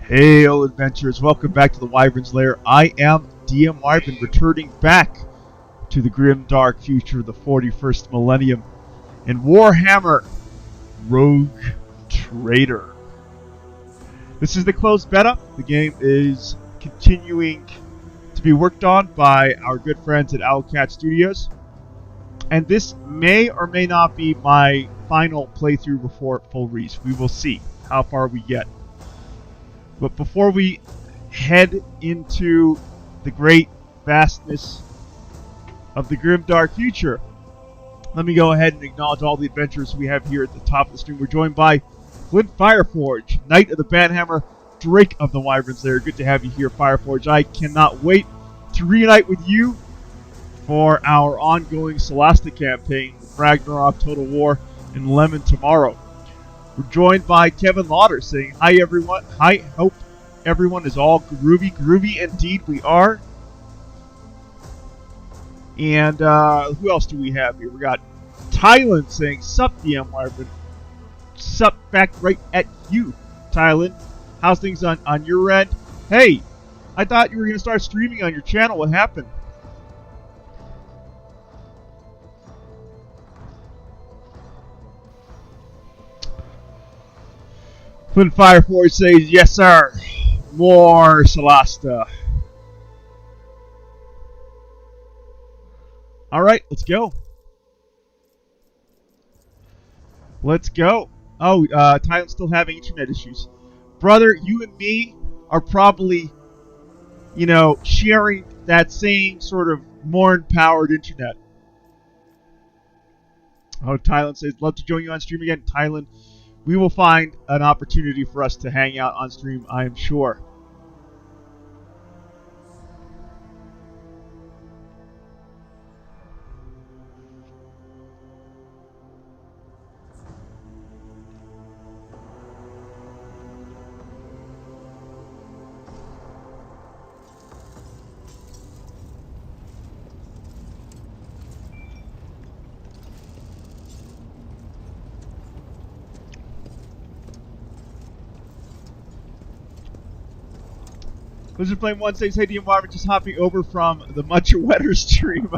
Hey, old adventurers, welcome back to the Wyvern's Lair. I am DM Wyvern, returning back to the grim dark future of the 41st millennium in Warhammer Rogue Trader. This is the closed beta. The game is continuing to be worked on by our good friends at Owlcat Studios. And this may or may not be my final playthrough before full release. We will see how far we get. But before we head into the great vastness of the grim dark future, let me go ahead and acknowledge all the adventurers we have here at the top of the stream. We're joined by Flint Fireforge, Knight of the Banhammer, Drake of the Wyvern's Lair. Good to have you here, Fireforge. I cannot wait to reunite with you for our ongoing Solasta campaign, Ragnarok, Total War, and Lemon tomorrow. We're joined by Kevin Lauder saying, hi everyone. Hi, hope everyone is all groovy. Groovy indeed we are. And who else do we have here? We got Tylen saying, sup DM Wyvern. Sup back right at you, Tylen. How's things on your end? Hey, I thought you were going to start streaming on your channel. What happened? Flint Fireforge says, yes sir, more Solasta. Alright, let's go. Let's go. Oh, Tylen's still having internet issues. Brother, you and me are probably, you know, sharing that same sort of Morn-powered internet. Oh, Tylen says, love to join you on stream again. Tylen, we will find an opportunity for us to hang out on stream, I am sure. Blizzard Flame 1 says, hey DM Wyvern, just hopping over from the Much Wetter stream.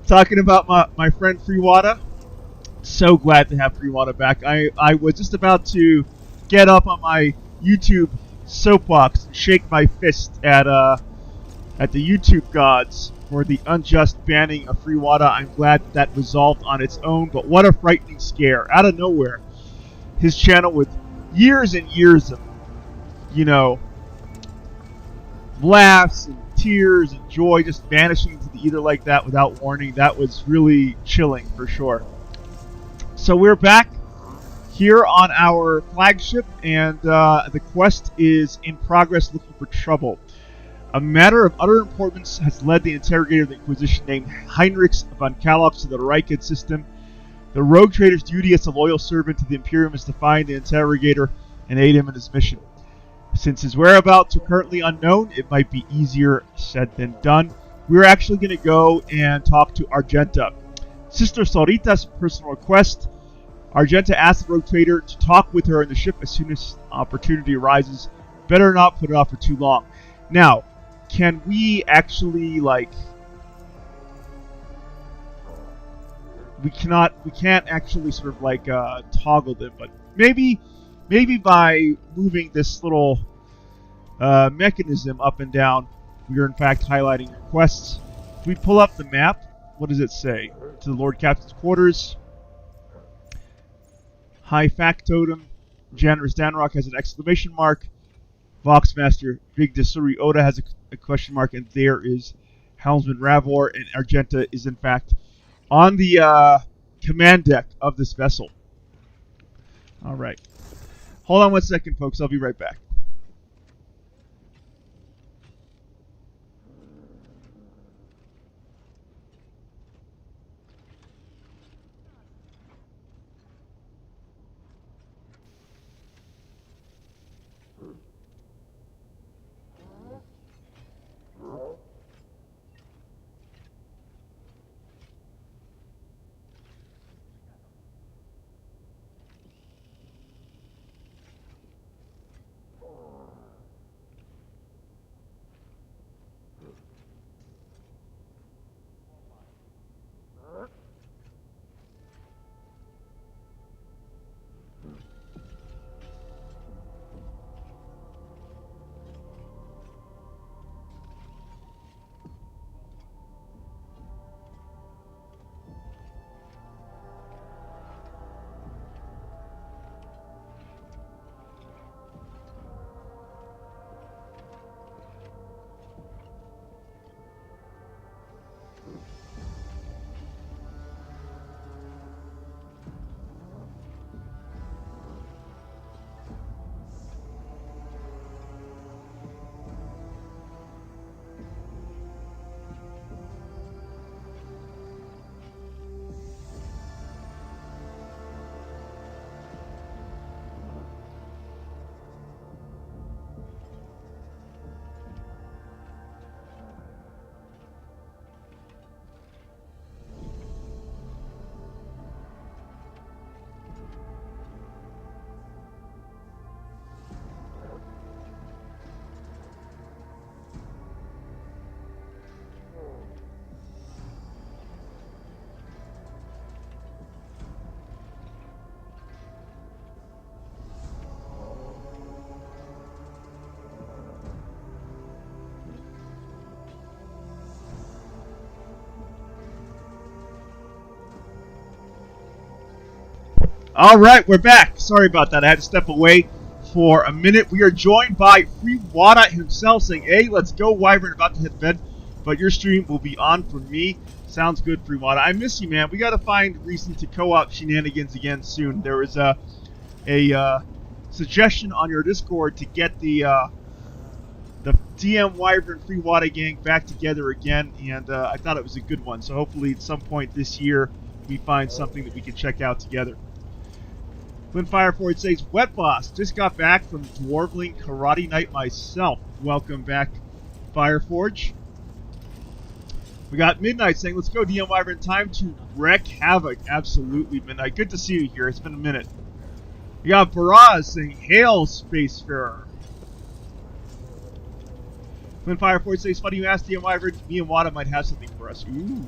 Talking about my friend Freewada. So glad to have Freewada back. I was just about to get up on my YouTube soapbox and shake my fist at the YouTube gods for the unjust banning of Freewada. I'm glad that resolved on its own, but what a frightening scare. Out of nowhere. His channel with years and years of, you know, laughs and tears and joy just vanishing into the ether like that without warning. That was really chilling for sure. So we're back here on our flagship, and the quest is in progress, looking for trouble. A matter of utter importance has led the interrogator of the Inquisition named Heinrich von Kalox to the Raquel system. The rogue trader's duty as a loyal servant to the Imperium is to find the interrogator and aid him in his mission. Since his whereabouts are currently unknown, it might be easier said than done. We're actually going to go and talk to Argenta. Sister Sarita's personal request. Argenta asked the rogue trader to talk with her on the ship as soon as opportunity arises. Better not put it off for too long. Now, can we actually, like... We can't actually sort of, like, toggle them, but maybe by moving this little mechanism up and down, we are in fact highlighting requests. If we pull up the map, what does it say? To the Lord Captain's quarters. High Factotum. Janitor's Danrock has an exclamation mark. Boxmaster Big Desuri Oda has a question mark, and there is Helmsman Ravor, and Argenta is in fact on the command deck of this vessel. Alright. Hold on one second, folks. I'll be right back. All right, we're back. Sorry about that. I had to step away for a minute. We are joined by Free Wada himself saying, hey, let's go, Wyvern, about to hit bed, but your stream will be on for me. Sounds good, Free Wada. I miss you, man. We got to find reason to co-op shenanigans again soon. There was a suggestion on your Discord to get the DM Wyvern Free Wada gang back together again, and I thought it was a good one. So hopefully at some point this year we find something that we can check out together. Flynn Fireford says, Wet Boss, just got back from Dwarveling Karate Night myself. Welcome back, Fireforge. We got Midnight saying, let's go, DM Wyvern, time to wreak havoc. Absolutely, Midnight. Good to see you here. It's been a minute. We got Baraz saying, hail, Spacefarer. Flynn Fireford says, funny you asked, DM Wyvern, me and Wada might have something for us. Ooh.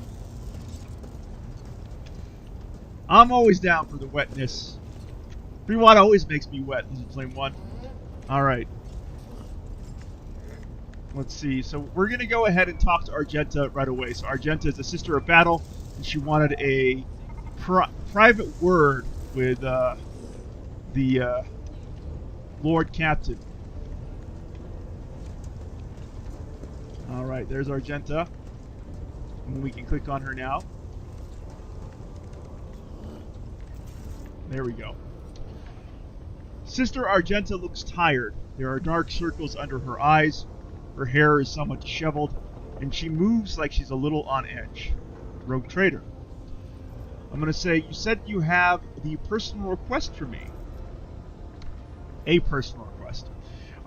I'm always down for the wetness. Free Wada always makes me wet. This is flame 1. Alright. Let's see. So we're going to go ahead and talk to Argenta right away. So Argenta is a sister of battle, and she wanted a private word with the Lord Captain. Alright, there's Argenta. And we can click on her now. There we go. Sister Argenta looks tired. There are dark circles under her eyes. Her hair is somewhat disheveled, and she moves like she's a little on edge. Rogue Trader. I'm going to say, you said you have the personal request for me. A personal request.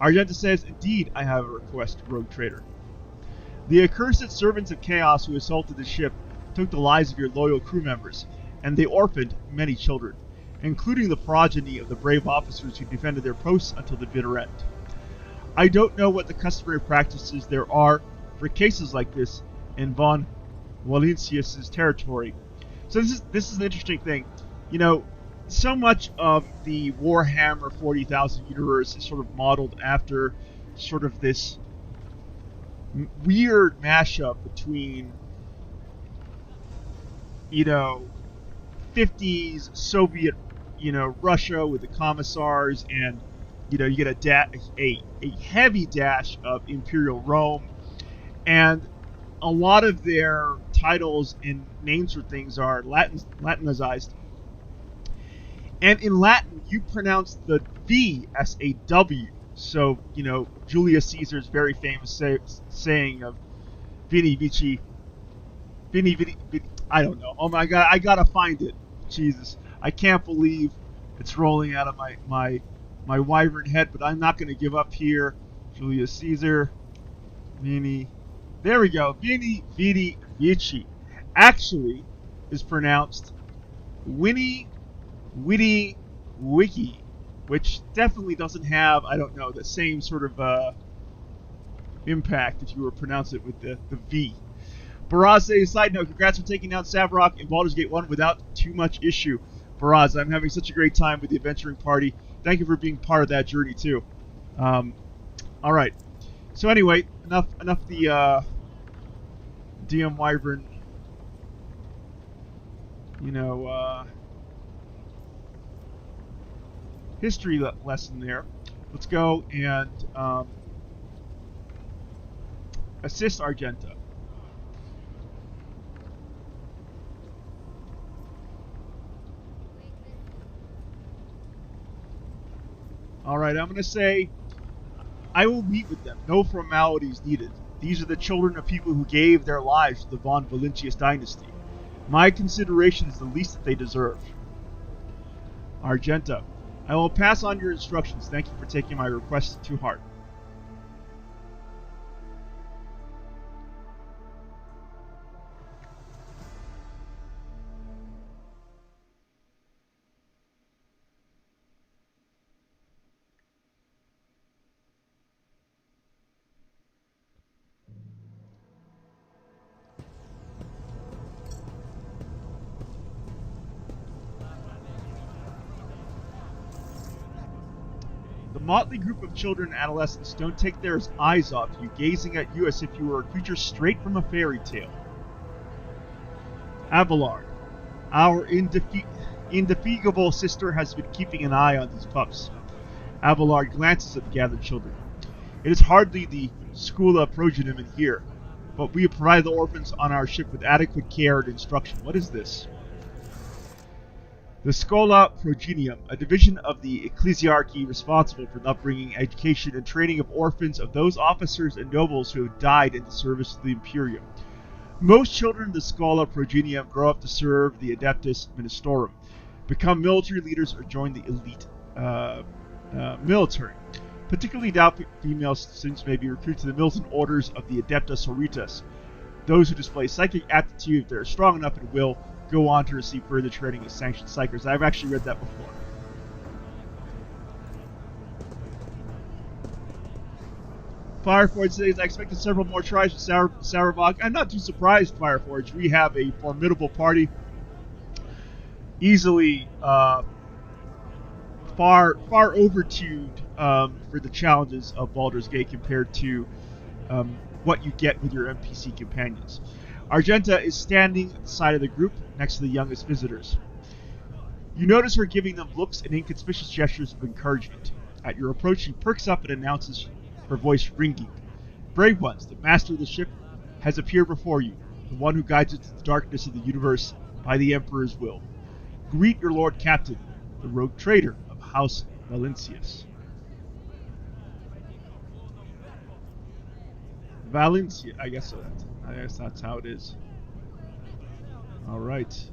Argenta says, indeed, I have a request, Rogue Trader. The accursed servants of chaos who assaulted the ship took the lives of your loyal crew members, and they orphaned many children, including the progeny of the brave officers who defended their posts until the bitter end. I don't know what the customary practices there are for cases like this in Von Valencius's territory. So this is an interesting thing. You know, so much of the Warhammer 40,000 universe is sort of modeled after sort of this weird mashup between, you know, 50s Soviet, you know, Russia with the commissars, and you know, you get a heavy dash of Imperial Rome, and a lot of their titles and names for things are Latinized. And in Latin, you pronounce the V as a W. So, you know, Julius Caesar's very famous saying of Vini Vici, I don't know. Oh my God, I gotta find it. Jesus, I can't believe it's rolling out of my wyvern head, but I'm not going to give up here. Julius Caesar, Vini, there we go. Vini Vici actually is pronounced Winnie Witty Wiki, which definitely doesn't have, I don't know, the same sort of impact if you were to pronounce it with the V. Baraz says, side note, congrats for taking down Starrok in Baldur's Gate 1 without too much issue. Baraz, I'm having such a great time with the adventuring party. Thank you for being part of that journey too. Alright. So anyway, enough the DM Wyvern, you know, history lesson there. Let's go and assist Argenta. Alright, I'm going to say, I will meet with them. No formalities needed. These are the children of people who gave their lives to the Von Valencius dynasty. My consideration is the least that they deserve. Argenta, I will pass on your instructions. Thank you for taking my request to heart. The motley group of children and adolescents don't take their eyes off you, gazing at you as if you were a creature straight from a fairy tale. Abelard, our indefatigable sister has been keeping an eye on these pups. Abelard glances at the gathered children. It is hardly the Schola Progenium in here, but we have provided the orphans on our ship with adequate care and instruction. What is this? The Schola Progenium, a division of the ecclesiarchy responsible for the upbringing, education, and training of orphans of those officers and nobles who have died in the service of the Imperium. Most children of the Schola Progenium grow up to serve the Adeptus Ministorum, become military leaders, or join the elite military. Particularly endowed female students may be recruited to the militant orders of the Adeptus Sororitas. Those who display psychic aptitude, if they are strong enough and will, go on to receive further training as sanctioned psychers. I've actually read that before. Fireforge says, I expected several more tries with Saravog. I'm not too surprised, Fireforge. We have a formidable party. Easily far overtuned for the challenges of Baldur's Gate compared to what you get with your NPC companions. Argenta is standing at the side of the group next to the youngest visitors. You notice her giving them looks and inconspicuous gestures of encouragement. At your approach, she perks up and announces, her voice ringing. Brave ones, the master of the ship has appeared before you, the one who guides it to the darkness of the universe by the Emperor's will. Greet your Lord Captain, the rogue trader of House Valencius. Valencia, I guess that's how it is. All right.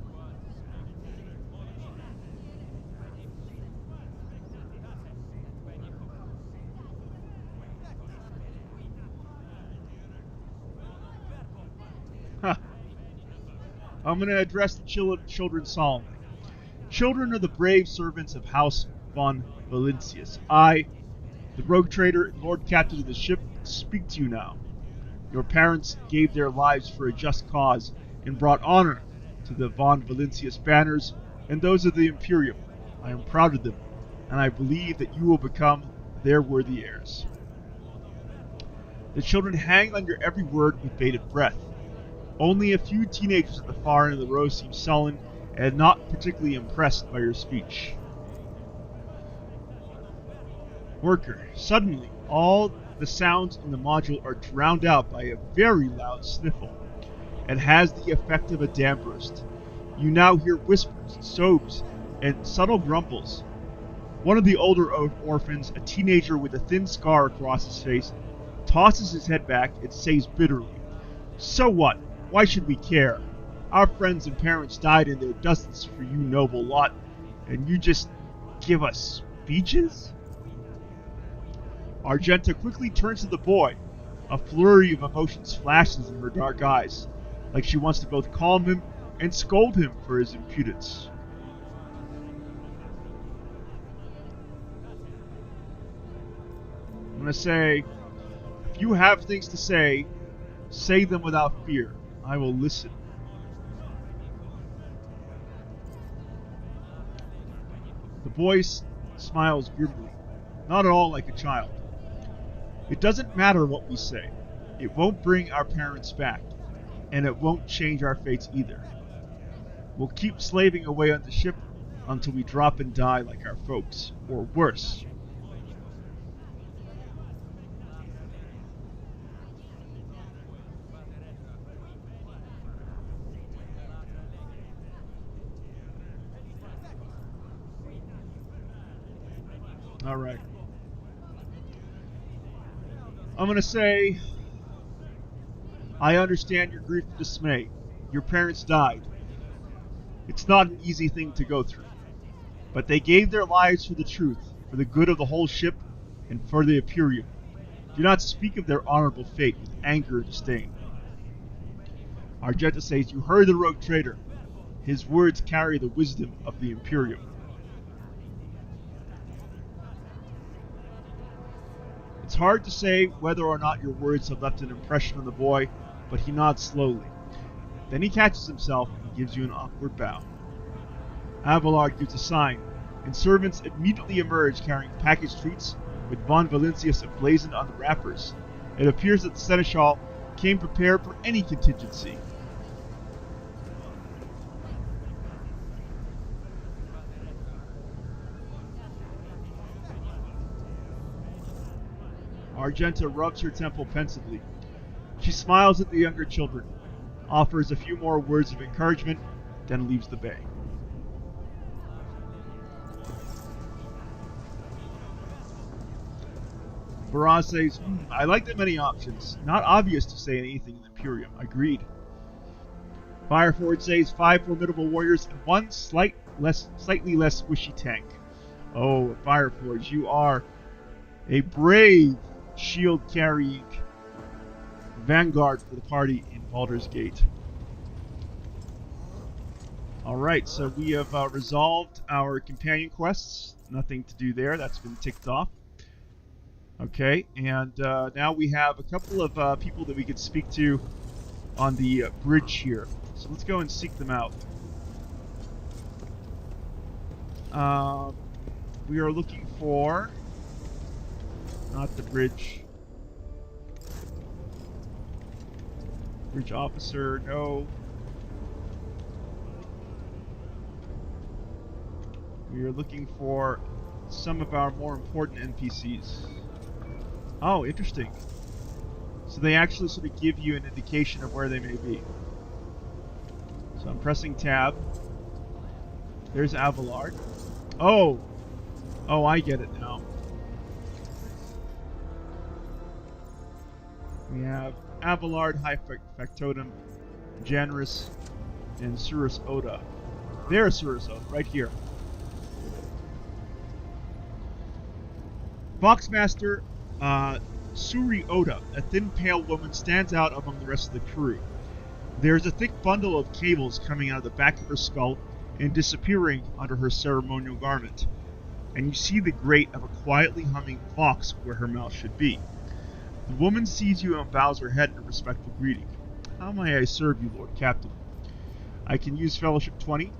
Huh. I'm going to address the children solemnly. Children are the brave servants of House von Valencius. I, the rogue trader and Lord Captain of the ship, speak to you now. Your parents gave their lives for a just cause and brought honor to the von Valencius banners and those of the Imperium. I am proud of them, and I believe that you will become their worthy heirs. The children hang on your every word with bated breath. Only a few teenagers at the far end of the row seem sullen and not particularly impressed by your speech. Worker, suddenly, all the sounds in the module are drowned out by a very loud sniffle. It has the effect of a dam burst. You now hear whispers, sobs, and subtle grumbles. One of the older orphans, a teenager with a thin scar across his face, tosses his head back and says bitterly, "So what? Why should we care? Our friends and parents died in their dustings for you noble lot, and you just give us speeches?" Argenta quickly turns to the boy. A flurry of emotions flashes in her dark eyes, like she wants to both calm him and scold him for his impudence. I'm going to say, if you have things to say them without fear. I will listen. The boy smiles grimly, not at all like a child. It doesn't matter what we say. It won't bring our parents back, and it won't change our fates either. We'll keep slaving away on the ship until we drop and die like our folks, or worse. Alright. I'm going to say, I understand your grief and dismay. Your parents died. It's not an easy thing to go through. But they gave their lives for the truth, for the good of the whole ship, and for the Imperium. Do not speak of their honorable fate with anger and disdain. Argenta says, you heard the rogue traitor. His words carry the wisdom of the Imperium. It's hard to say whether or not your words have left an impression on the boy, but he nods slowly. Then he catches himself and gives you an awkward bow. Abelard gives a sign, and servants immediately emerge carrying packaged treats with von Valencius emblazoned on the wrappers. It appears that the Seneschal came prepared for any contingency. Argenta rubs her temple pensively. She smiles at the younger children, offers a few more words of encouragement, then leaves the bay. Baraz says, I like the many options. Not obvious to say anything in Imperium. Agreed. Fireforge says 5 formidable warriors and 1 slightly less squishy tank. Oh, Fireforge, you are a brave shield-carrying vanguard for the party in Baldur's Gate. Alright, so we have resolved our companion quests. Nothing to do there. That's been ticked off. Okay, and now we have a couple of people that we could speak to on the bridge here. So let's go and seek them out. We are looking for... not the bridge. Bridge officer, no. We are looking for some of our more important NPCs. Oh, interesting. So they actually sort of give you an indication of where they may be. So I'm pressing tab. There's Abelard. Oh! Oh, I get it now. We have Abelard, High Factotum, Janrus, and Surus Oda. There's Surus Oda, right here. Boxmaster Suri Oda, a thin, pale woman, stands out among the rest of the crew. There's a thick bundle of cables coming out of the back of her skull and disappearing under her ceremonial garment, and you see the grate of a quietly humming vox where her mouth should be. The woman sees you and bows her head in a respectful greeting. How may I serve you, Lord Captain? I can use Fellowship 20.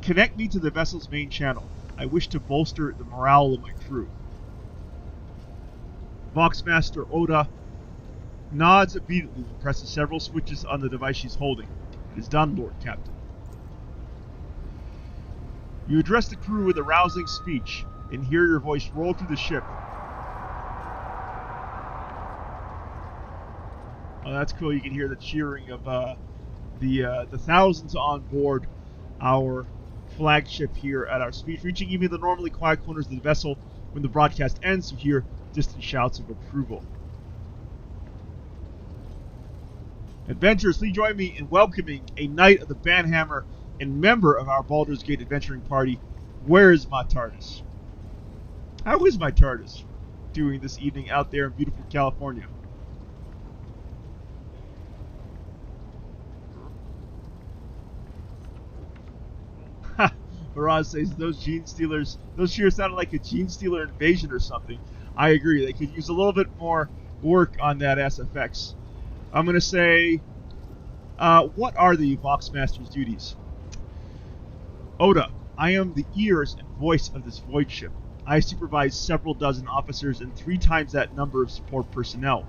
Connect me to the vessel's main channel. I wish to bolster the morale of my crew. Boxmaster Oda nods obediently and presses several switches on the device she's holding. It is done, Lord Captain. You address the crew with a rousing speech and hear your voice roll through the ship. Oh, that's cool. You can hear the cheering of the thousands on board our flagship here at our speed, reaching even the normally quiet corners of the vessel. When the broadcast ends, you hear distant shouts of approval. Adventurers, please join me in welcoming a knight of the Banhammer and member of our Baldur's Gate adventuring party. Where is my TARDIS? How is my TARDIS doing this evening out there in beautiful California? Ha! Baraz says those gene stealers, those sure sounded like a gene stealer invasion or something. I agree, they could use a little bit more work on that SFX. I'm going to say, what are the Boxmaster's duties? Oda, I am the ears and voice of this void ship. I supervise several dozen officers and 3 times that number of support personnel.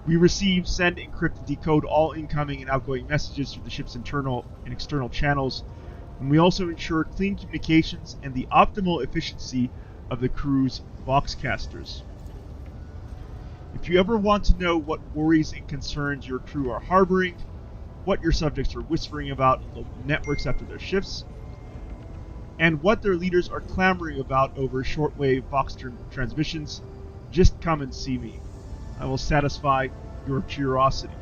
We receive, send, encrypt, and decode all incoming and outgoing messages through the ship's internal and external channels, and we also ensure clean communications and the optimal efficiency of the crew's Boxcasters. If you ever want to know what worries and concerns your crew are harboring, what your subjects are whispering about in the networks after their shifts, and what their leaders are clamoring about over shortwave Vox transmissions, just come and see me. I will satisfy your curiosity.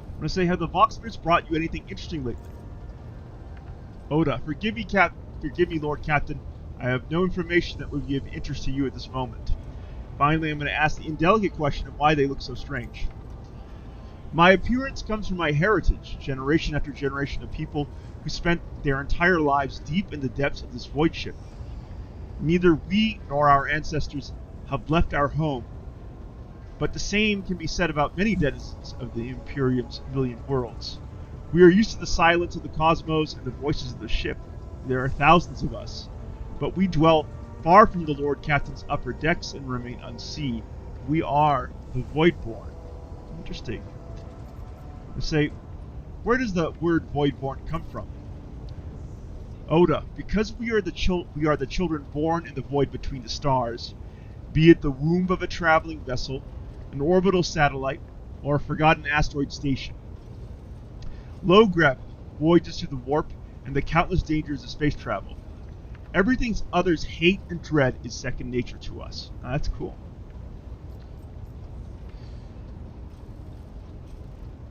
I'm going to say, have the Voxmers brought you anything interesting lately? Oda, forgive me, Lord Captain. I have no information that would be of interest to you at this moment. Finally, I'm going to ask the indelicate question of why they look so strange. My appearance comes from my heritage, generation after generation of people who spent their entire lives deep in the depths of this void ship. Neither we nor our ancestors have left our home, but the same can be said about many denizens of the Imperium's million worlds. We are used to the silence of the cosmos and the voices of the ship. There are thousands of us, but we dwell far from the Lord Captain's upper decks and remain unseen. We are the Voidborn. Interesting. Let's say, where does the word Voidborn come from? Oda, because we are the children born in the void between the stars, be it the womb of a traveling vessel, an orbital satellite, or a forgotten asteroid station. Low gravity, voyages through the warp, and the countless dangers of space travel. Everything others hate and dread is second nature to us. Now, that's cool.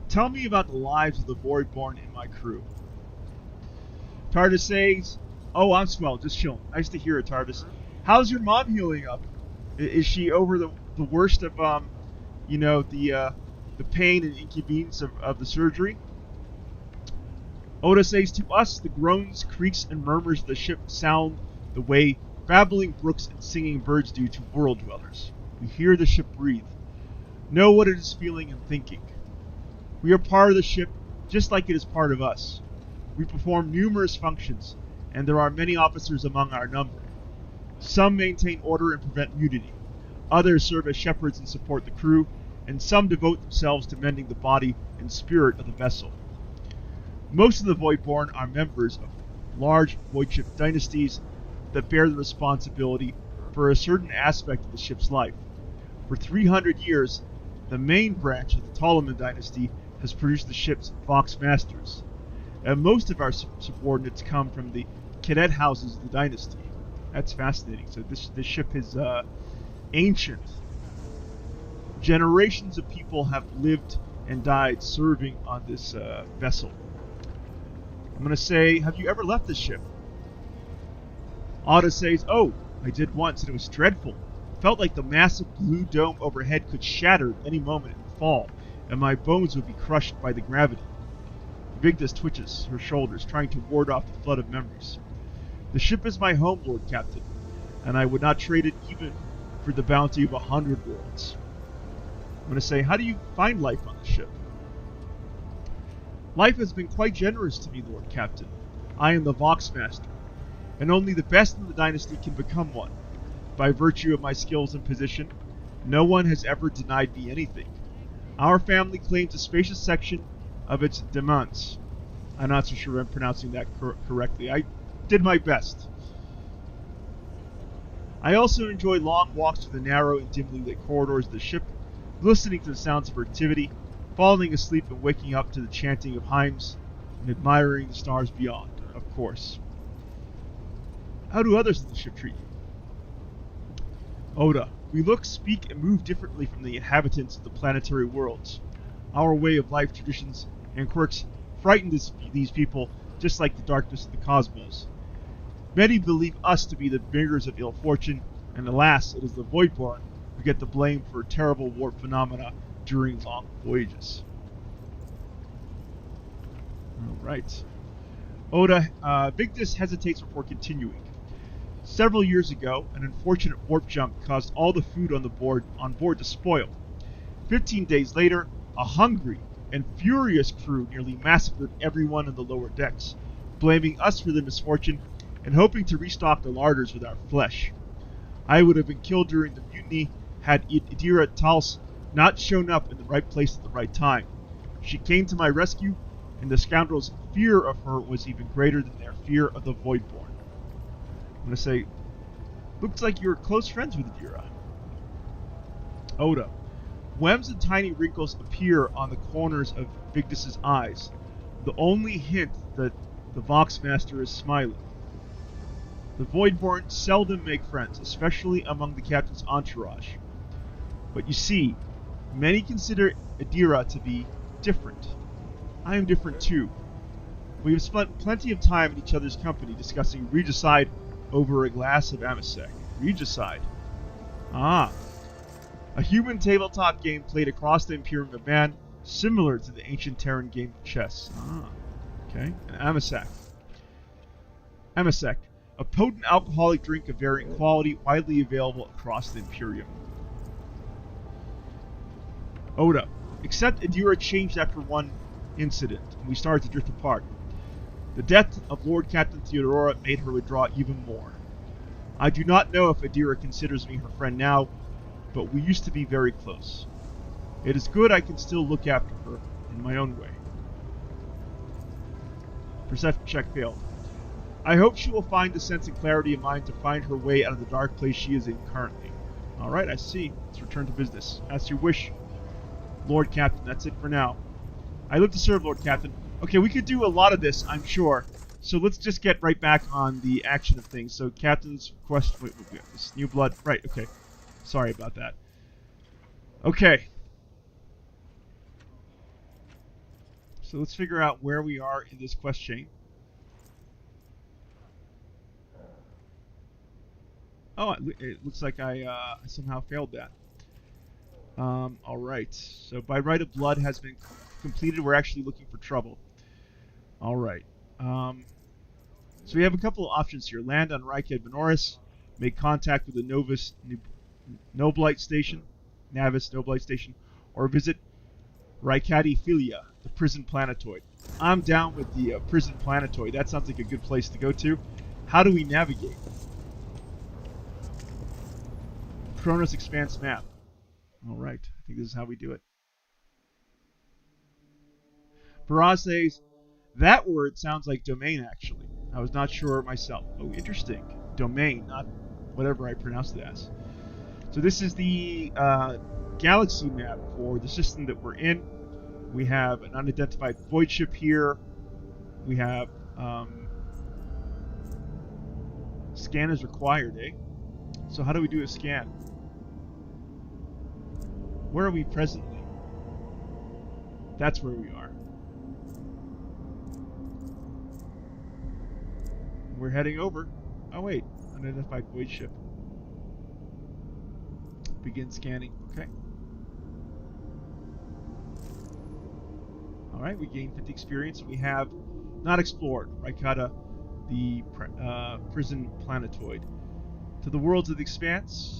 Tell me about the lives of the Voidborn in my crew. Tardis says, "Oh, I'm swell, just chilling." Nice to hear it, Tardis. How's your mom healing up? Is she over the worst of the pain and inconvenience of the surgery? Oda says, "To us, the groans, creaks, and murmurs of the ship sound the way babbling brooks and singing birds do to world dwellers. We hear the ship breathe, know what it is feeling and thinking. We are part of the ship, just like it is part of us. We perform numerous functions, and there are many officers among our number. Some maintain order and prevent mutiny. Others serve as shepherds and support the crew, and some devote themselves to mending the body and spirit of the vessel. Most of the Voidborn are members of large voidship dynasties that bear the responsibility for a certain aspect of the ship's life. For 300 years, the main branch of the Ptolemon dynasty has produced the ship's Boxmasters, and most of our subordinates come from the cadet houses of the dynasty. That's fascinating. So this ship is ancient. Generations of people have lived and died serving on this vessel. I'm going to say, have you ever left this ship? Oda says, "Oh, I did once, and it was dreadful. Felt like the massive blue dome overhead could shatter at any moment and fall, and my bones would be crushed by the gravity." Vigdis twitches her shoulders, trying to ward off the flood of memories. "The ship is my home, Lord Captain, and I would not trade it even for the bounty of 100 worlds." I'm going to say, how do you find life on the ship? "Life has been quite generous to me, Lord Captain. I am the Boxmaster, and only the best in the dynasty can become one. By virtue of my skills and position, no one has ever denied me anything. Our family claims a spacious section of its demesnes." I'm not so sure I'm pronouncing that correctly. I did my best. "I also enjoy long walks through the narrow and dimly lit corridors of the ship, listening to the sounds of her activity, falling asleep and waking up to the chanting of hymns, and admiring the stars beyond, of course." How do others in the ship treat you? Oda, "We look, speak, and move differently from the inhabitants of the planetary worlds. Our way of life, traditions, and quirks frighten these people just like the darkness of the cosmos. Many believe us to be the bringers of ill fortune, and alas, it is the Voidborn who get the blame for terrible warp phenomena during long voyages." Alright. Oda, Vigdis hesitates before continuing. "Several years ago, an unfortunate warp jump caused all the food on board to spoil. 15 days later, a hungry and furious crew nearly massacred everyone in the lower decks, blaming us for the misfortune and hoping to restock the larders with our flesh. I would have been killed during the mutiny had Idira Tals not shown up in the right place at the right time. She came to my rescue, and the scoundrels' fear of her was even greater than their fear of the Voidborn." I'm going to say, looks like you're close friends with Idira. Oda, "Webs and tiny wrinkles appear on the corners of Vigdis' eyes, the only hint that the Boxmaster is smiling. The Voidborn seldom make friends, especially among the captain's entourage. But you see, many consider Idira to be different. I am different too. We have spent plenty of time in each other's company discussing regicide over a glass of Amasek." Regicide. Ah. "A human tabletop game played across the Imperium of Man, similar to the ancient Terran game of chess." Ah. Okay. And Amasek. "Amasek, a potent alcoholic drink of varying quality, widely available across the Imperium." Oda, "Except Idira changed after one incident, and we started to drift apart. The death of Lord Captain Theodora made her withdraw even more. I do not know if Idira considers me her friend now, but we used to be very close. It is good I can still look after her in my own way." Perception check failed. I hope she will find the sense and clarity of mind to find her way out of the dark place she is in currently. Alright, I see. Let's return to business. As you wish, Lord Captain. That's it for now. I live to serve, Lord Captain. Okay, we could do a lot of this, I'm sure. So let's just get right back on the action of things. So, Captain's quest... Wait, we got this. New blood. Right, okay. Sorry about that. Okay. So let's figure out where we are in this quest chain. Oh, it looks like I somehow failed that. Alright. So, by right of blood has been completed. We're actually looking for trouble. Alright. So we have a couple of options here. Land on Raquel Benoris. Make contact with the Navis Noblite Station. Or visit Raikati Philia, the prison planetoid. I'm down with the prison planetoid. That sounds like a good place to go to. How do we navigate? Kronos Expanse map. Alright, I think this is how we do it. Faraz says, that word sounds like domain, actually. I was not sure myself. Oh, interesting. Domain, not whatever I pronounced it as. So this is the galaxy map for the system that we're in. We have an unidentified void ship here. We have scan is required, eh? So how do we do a scan? Where are we presently? That's where we are. We're heading over. Oh wait, unidentified void ship. Begin scanning. Okay. Alright, we gained 50 experience. We have not explored Raikata, the prison planetoid. To the worlds of the expanse.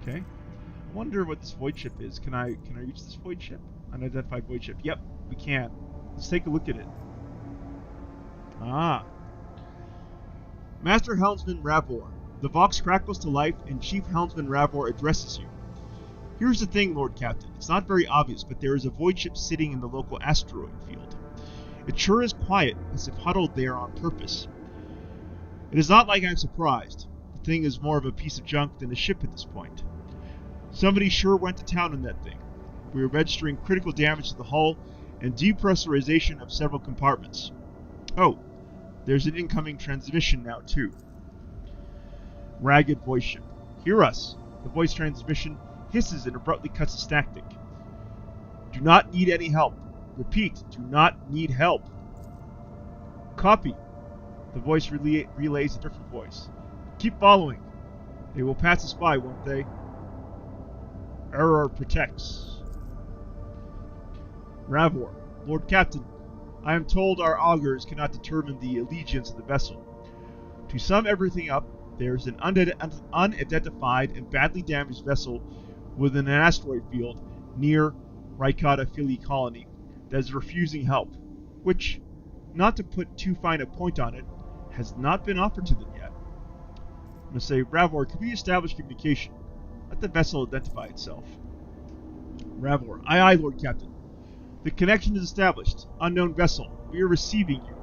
Okay. I wonder what this void ship is. Can I reach this void ship? Unidentified void ship. Yep, we can. Let's take a look at it. Ah. Master Helmsman Ravor. The Vox crackles to life and Chief Helmsman Ravor addresses you. Here's the thing, Lord Captain. It's not very obvious, but there is a void ship sitting in the local asteroid field. It sure is quiet, as if huddled there on purpose. It is not like I'm surprised. The thing is more of a piece of junk than a ship at this point. Somebody sure went to town on that thing. We are registering critical damage to the hull and depressurization of several compartments. Oh, there's an incoming transmission now, too. Ragged voice ship. Hear us. The voice transmission hisses and abruptly cuts its tactic. Do not need any help. Repeat, do not need help. Copy. The voice relays a different voice. Keep following. They will pass us by, won't they? Error protects. Ravor. Lord Captain, I am told our augurs cannot determine the allegiance of the vessel. To sum everything up, there is an unidentified and badly damaged vessel within an asteroid field near Raikata Philly colony that is refusing help, which, not to put too fine a point on it, has not been offered to them yet. I'm going to say, Ravor, could we establish communication? Let the vessel identify itself. Ravor, aye aye, Lord Captain. The connection is established. Unknown vessel, we are receiving you.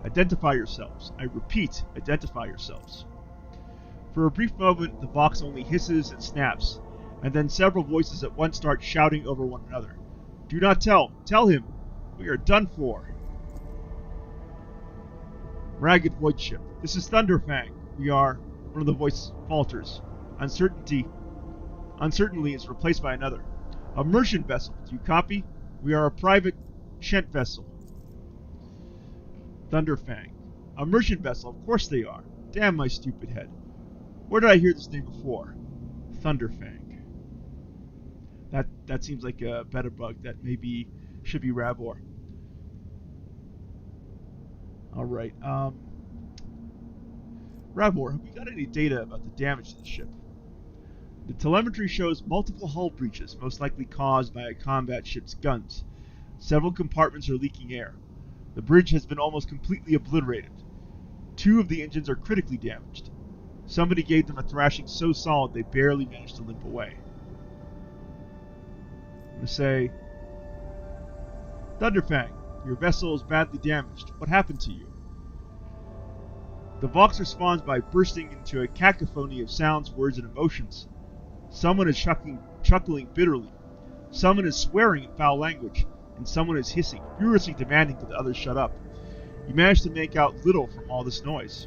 Identify yourselves. I repeat, identify yourselves. For a brief moment, the Vox only hisses and snaps, and then several voices at once start shouting over one another. Do not tell. Tell him. We are done for. Ragged void ship. This is Thunderfang. We are... One of the voices falters. Uncertainly is replaced by another. A merchant vessel. Do you copy? We are a private Shent vessel. Thunderfang. A merchant vessel. Of course they are. Damn my stupid head. Where did I hear this name before? Thunderfang. That seems like a better bug. That maybe should be Ravor. Alright, Ravor, have we got any data about the damage to the ship? The telemetry shows multiple hull breaches, most likely caused by a combat ship's guns. Several compartments are leaking air. The bridge has been almost completely obliterated. 2 of the engines are critically damaged. Somebody gave them a thrashing so solid they barely managed to limp away. I'm going to say, Thunderfang, Your vessel is badly damaged. What happened to you? The Vox responds by bursting into a cacophony of sounds, words, and emotions. Someone is chuckling bitterly. Someone is swearing in foul language. And someone is hissing, furiously demanding that the others shut up. You manage to make out little from all this noise.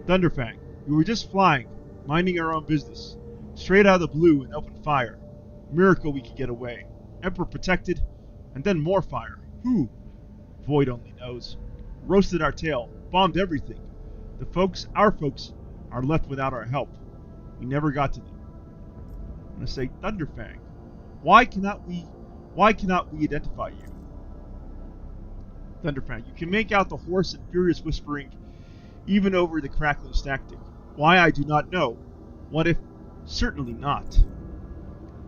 Thunderfang, we were just flying, minding our own business. Straight out of the blue and opened fire. Miracle we could get away. Emperor protected, and then more fire. Who? Void only knows. Roasted our tail, bombed everything. Our folks, are left without our help. We never got to them. I'm going to say, Thunderfang, why cannot we identify you? Thunderfang, you can make out the hoarse and furious whispering even over the crackling stactic. Why, I do not know. What if? Certainly not.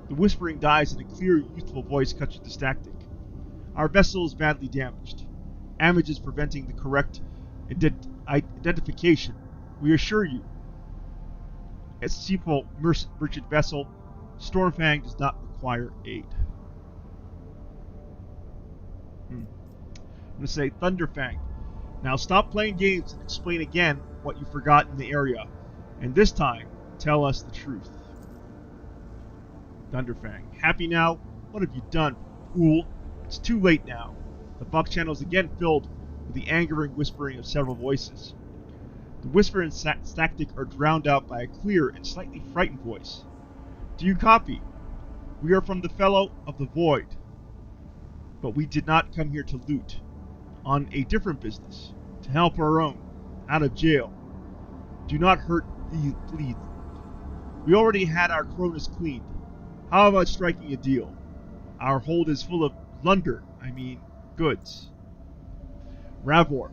The whispering dies and a clear, youthful voice cuts through the stactic. Our vessel is badly damaged. Damage is preventing the correct identification. We assure you. As a seafault merchant vessel, Stormfang does not require aid. I'm going to say, Thunderfang, now stop playing games and explain again what you forgot in the area. And this time, tell us the truth. Thunderfang, happy now? What have you done, fool? It's too late now. The Vox channel is again filled with the angering whispering of several voices. The whisper and stactic are drowned out by a clear and slightly frightened voice. Do you copy? We are from the Fellow of the Void. But we did not come here to loot. On a different business. To help our own. Out of jail. Do not hurt please. We already had our Cronus cleaned. How about striking a deal? Our hold is full of goods. Ravor.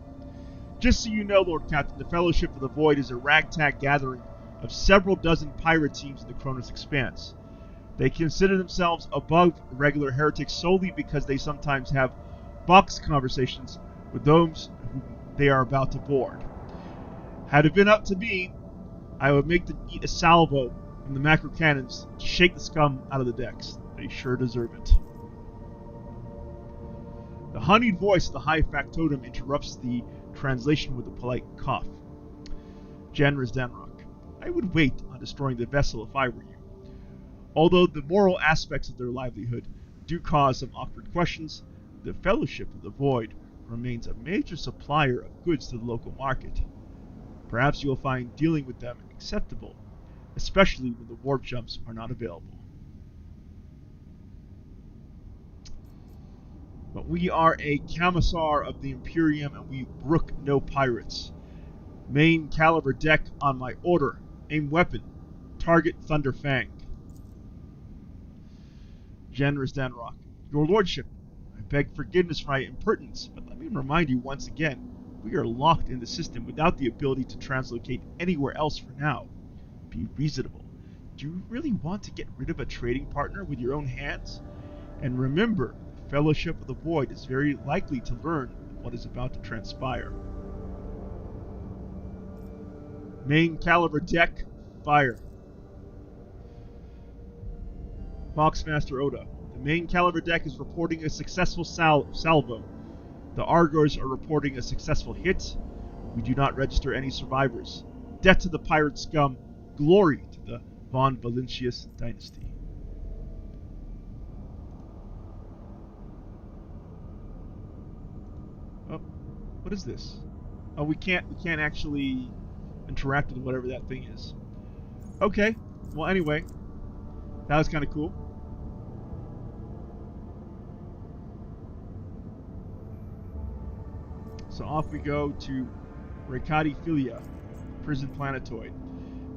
Just so you know, Lord Captain, the Fellowship of the Void is a ragtag gathering of several dozen pirate teams in the Cronus Expanse. They consider themselves above regular heretics solely because they sometimes have box conversations with those whom they are about to board. Had it been up to me, I would make them eat a salvo from the macro cannons to shake the scum out of the decks. They sure deserve it. The honeyed voice of the high factotum interrupts the translation with a polite cough. Generous Danrock, I would wait on destroying the vessel if I were you. Although the moral aspects of their livelihood do cause some awkward questions, the Fellowship of the Void remains a major supplier of goods to the local market. Perhaps you'll find dealing with them acceptable, especially when the warp jumps are not available. But we are a Commissar of the Imperium and we brook no pirates. Main caliber deck on my order. Aim weapon. Target Thunderfang. Generous Danrock, Your Lordship, I beg forgiveness for my impertinence, but let me remind you once again, we are locked in the system without the ability to translocate anywhere else for now. Be reasonable. Do you really want to get rid of a trading partner with your own hands? And remember, the Fellowship of the Void is very likely to learn what is about to transpire. Main caliber deck, fire. Boxmaster Oda. The main caliber deck is reporting a successful salvo. The Argos are reporting a successful hit. We do not register any survivors. Death to the pirate scum. Glory to the Von Valentius dynasty. Oh, what is this? Oh, we can't actually interact with whatever that thing is. Okay. Well, anyway, that was kind of cool. So off we go to Rakati Philia, Prison Planetoid.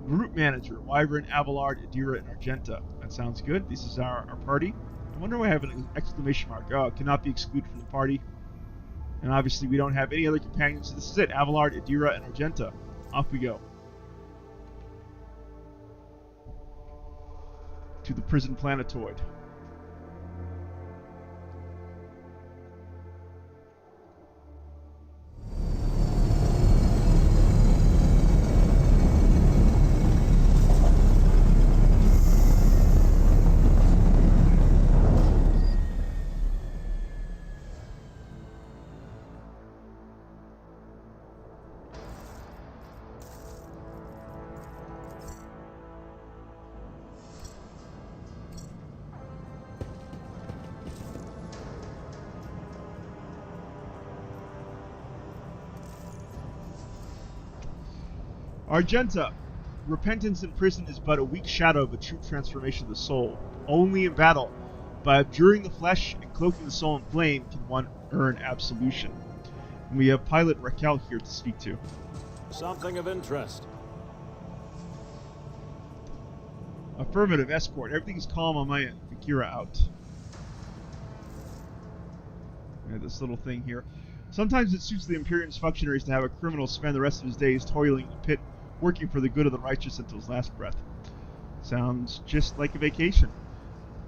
Group Manager, Wyvern, Abelard, Adira, and Argenta. That sounds good. This is our party. I wonder why I have an exclamation mark. Oh, it cannot be excluded from the party. And obviously we don't have any other companions, so this is it. Abelard, Adira, and Argenta. Off we go. To the Prison Planetoid. Argenta, repentance in prison is but a weak shadow of a true transformation of the soul. Only in battle, by abjuring the flesh and cloaking the soul in flame, can one earn absolution. And we have pilot Raquel here to speak to. Something of interest. Affirmative, escort. Everything is calm on my end. Vakira out. This little thing here. Sometimes it suits the Imperium's functionaries to have a criminal spend the rest of his days toiling in the pit, working for the good of the righteous until his last breath. Sounds just like a vacation.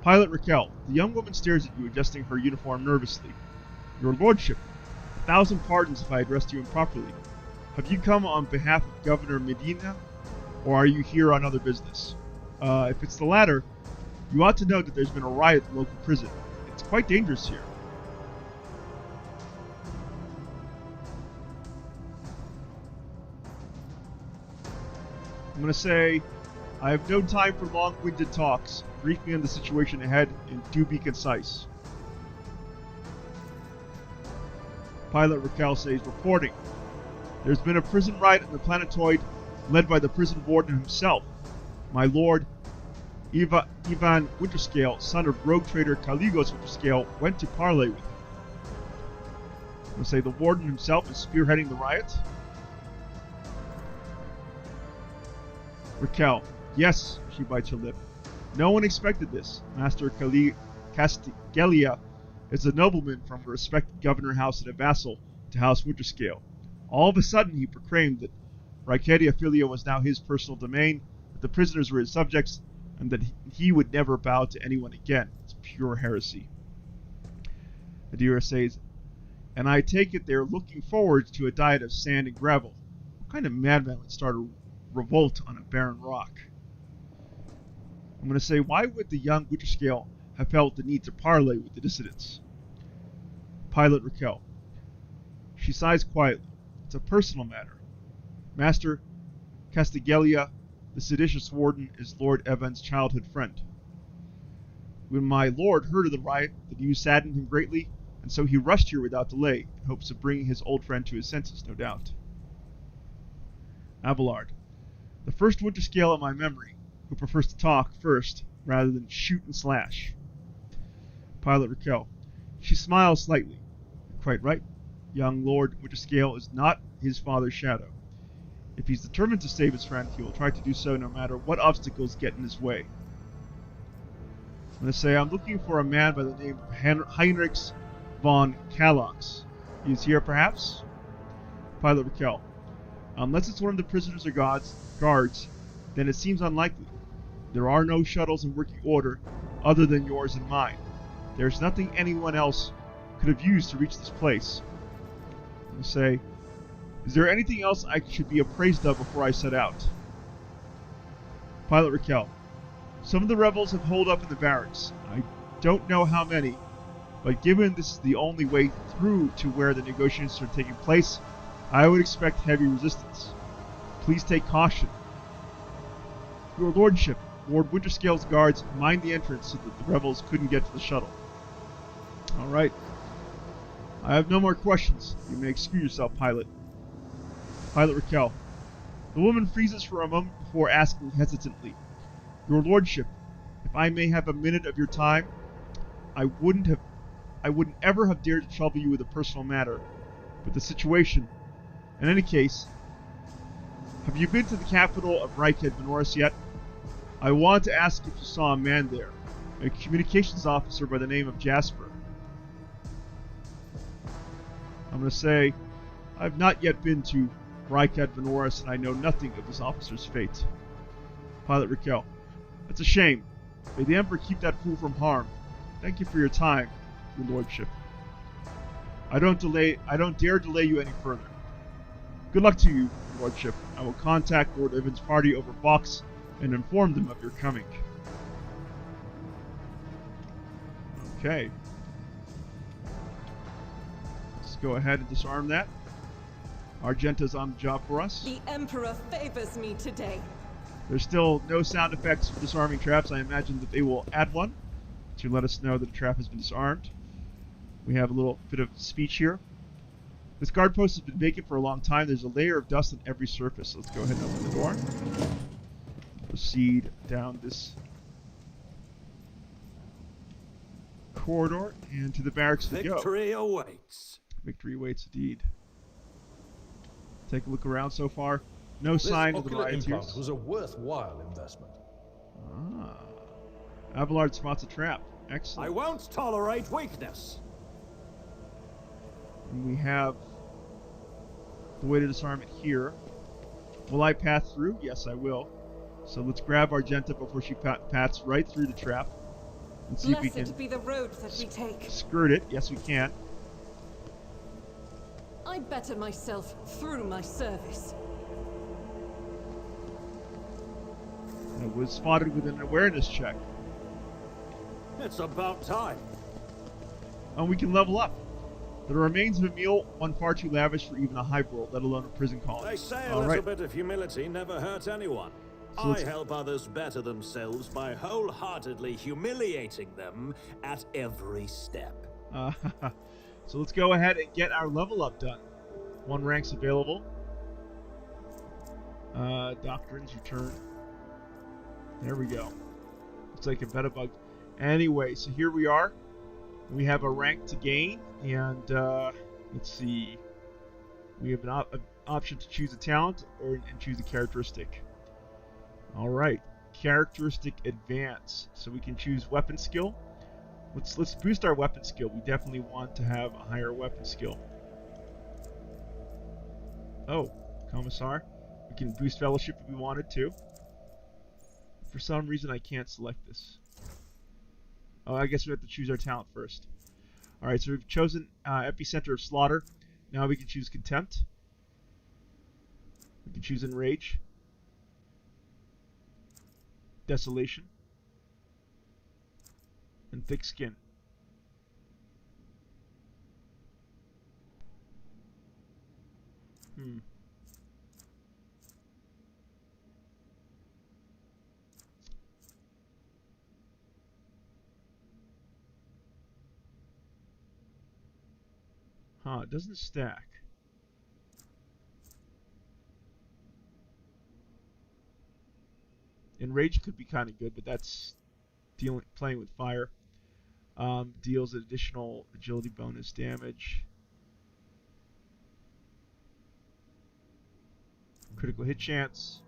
Pilot Raquel, the young woman stares at you, adjusting her uniform nervously. Your lordship, 1,000 pardons if I addressed you improperly. Have you come on behalf of Governor Medina, or are you here on other business? If it's the latter, you ought to know that there's been a riot at the local prison. It's quite dangerous here. I'm going to say, I have no time for long-winded talks. Brief me on the situation ahead and do be concise. Pilot Raquel says, reporting. There's been a prison riot in the planetoid led by the prison warden himself. My lord, Ivan Winterscale, son of rogue trader Kaligos Winterscale, went to parley with him. I'm going to say the warden himself is spearheading the riot. Raquel, yes, she bites her lip. No one expected this. Master Castigelia is a nobleman from a respected governor house and a vassal to House Winterscale. All of a sudden he proclaimed that Raquel Filia was now his personal domain, that the prisoners were his subjects, and that he would never bow to anyone again. It's pure heresy. Adira says, and I take it they're looking forward to a diet of sand and gravel. What kind of madman would start a revolt on a barren rock? I'm going to say, why would the young Winterscale have felt the need to parley with the dissidents? Pilot Raquel. She sighs quietly. It's a personal matter. Master Castigelia, the seditious warden, is Lord Evan's childhood friend. When my lord heard of the riot, the news saddened him greatly, and so he rushed here without delay, in hopes of bringing his old friend to his senses, no doubt. Abelard. The first Winterscale in my memory, who prefers to talk first, rather than shoot and slash. Pilot Raquel. She smiles slightly. You're quite right. Young Lord Winterscale is not his father's shadow. If he's determined to save his friend, he will try to do so no matter what obstacles get in his way. I'm going to say I'm looking for a man by the name of Heinrichs von Kalox. He is here, perhaps? Pilot Raquel. Unless it's one of the prisoners or guards, then it seems unlikely. There are no shuttles in working order other than yours and mine. There's nothing anyone else could have used to reach this place. I'm going to say, is there anything else I should be appraised of before I set out? Pilot Raquel. Some of the rebels have holed up in the barracks. I don't know how many, but given this is the only way through to where the negotiations are taking place, I would expect heavy resistance. Please take caution. Your lordship, Lord Winterscale's guards mined the entrance so that the rebels couldn't get to the shuttle. Alright. I have no more questions. You may excuse yourself, pilot. Pilot Raquel. The woman freezes for a moment before asking hesitantly, Your lordship, if I may have a minute of your time, I wouldn't ever have dared to trouble you with a personal matter, but the situation. In any case, have you been to the capital of Raquel Venoris yet? I want to ask if you saw a man there, a communications officer by the name of Jasper. I'm going to say, I've not yet been to Raquel Venoris, and I know nothing of this officer's fate. Pilot Raquel. That's a shame. May the Emperor keep that fool from harm. Thank you for your time, your lordship. I don't dare delay you any further. Good luck to you, your lordship. I will contact Lord Evan's party over Box and inform them of your coming. Okay. Let's go ahead and disarm that. Argenta's on the job for us. The Emperor favors me today. There's still no sound effects for disarming traps. I imagine that they will add one to let us know that the trap has been disarmed. We have a little bit of speech here. This guard post has been vacant for a long time. There's a layer of dust on every surface. Let's go ahead and open the door. Proceed down this corridor and to the barracks we go. Victory awaits. Victory awaits indeed. Take a look around so far. No sign of the rioters. This implant was a worthwhile investment. Ah. Abelard spots a trap. Excellent. I won't tolerate weakness. And we have the way to disarm it here. Will I pass through? Yes, I will. So let's grab Argenta before she passes right through the trap. And see if we can Blessed be the road that we take. skirt it. Yes, we can. I better myself through my service. And it was spotted with an awareness check. It's about time. And we can level up. The remains of a meal, one far too lavish for even a highball, let alone a prison colony. They say a All little right. bit of humility never hurt anyone. So I help others better themselves by wholeheartedly humiliating them at every step. So let's go ahead and get our level up done. 1 rank's available. Doctrines return. There we go. Looks like a beta bug. Anyway, so here we are. We have a rank to gain, and let's see. We have an option to choose a talent and choose a characteristic. All right, characteristic advance. So we can choose weapon skill. Let's boost our weapon skill. We definitely want to have a higher weapon skill. Oh, Commissar. We can boost fellowship if we wanted to. For some reason, I can't select this. Oh, I guess we have to choose our talent first. Alright, so we've chosen Epicenter of Slaughter. Now we can choose Contempt. We can choose Enrage. Desolation. And Thick Skin. It doesn't stack. Enrage could be kind of good, but that's playing with fire. Deals additional agility bonus damage. Critical hit chance.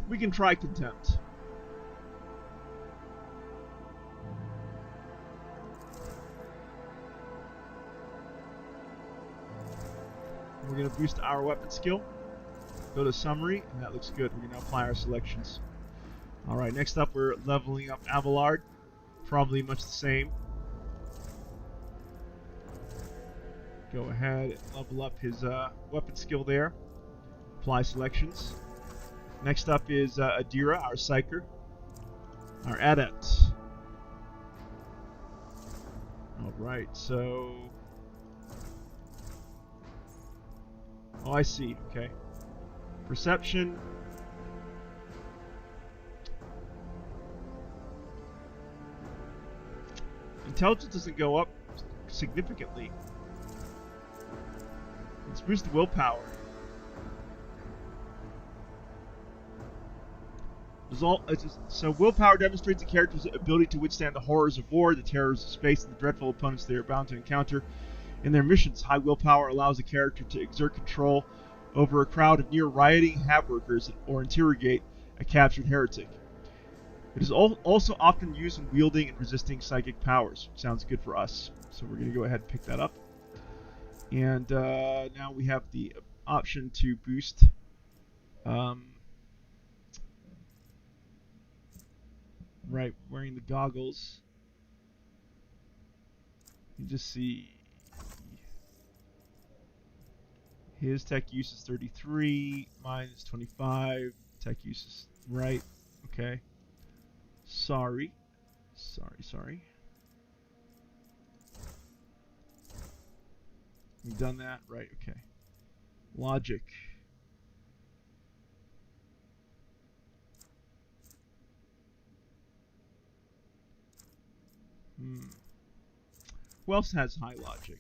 We can try Contempt. We're going to boost our weapon skill. Go to summary, and that looks good. We're going to apply our selections. Alright, next up we're leveling up Abelard. Probably much the same. Go ahead and level up his weapon skill there. Apply selections. Next up is Adira, our Psyker. Our Adept. Alright, so... Oh, I see. Okay. Perception. Intelligence doesn't go up significantly. Let's boost the willpower. So willpower demonstrates the character's ability to withstand the horrors of war, the terrors of space, and the dreadful opponents they are bound to encounter in their missions. High willpower allows a character to exert control over a crowd of near rioting havoc-workers or interrogate a captured heretic. It is also often used in wielding and resisting psychic powers. Sounds good for us. So we're going to go ahead and pick that up. And now we have the option to boost right, wearing the goggles. You just see his tech use is 33, mine is 25, tech use is right. Okay. Sorry. We've done that, right, okay. Logic. Who else has high logic?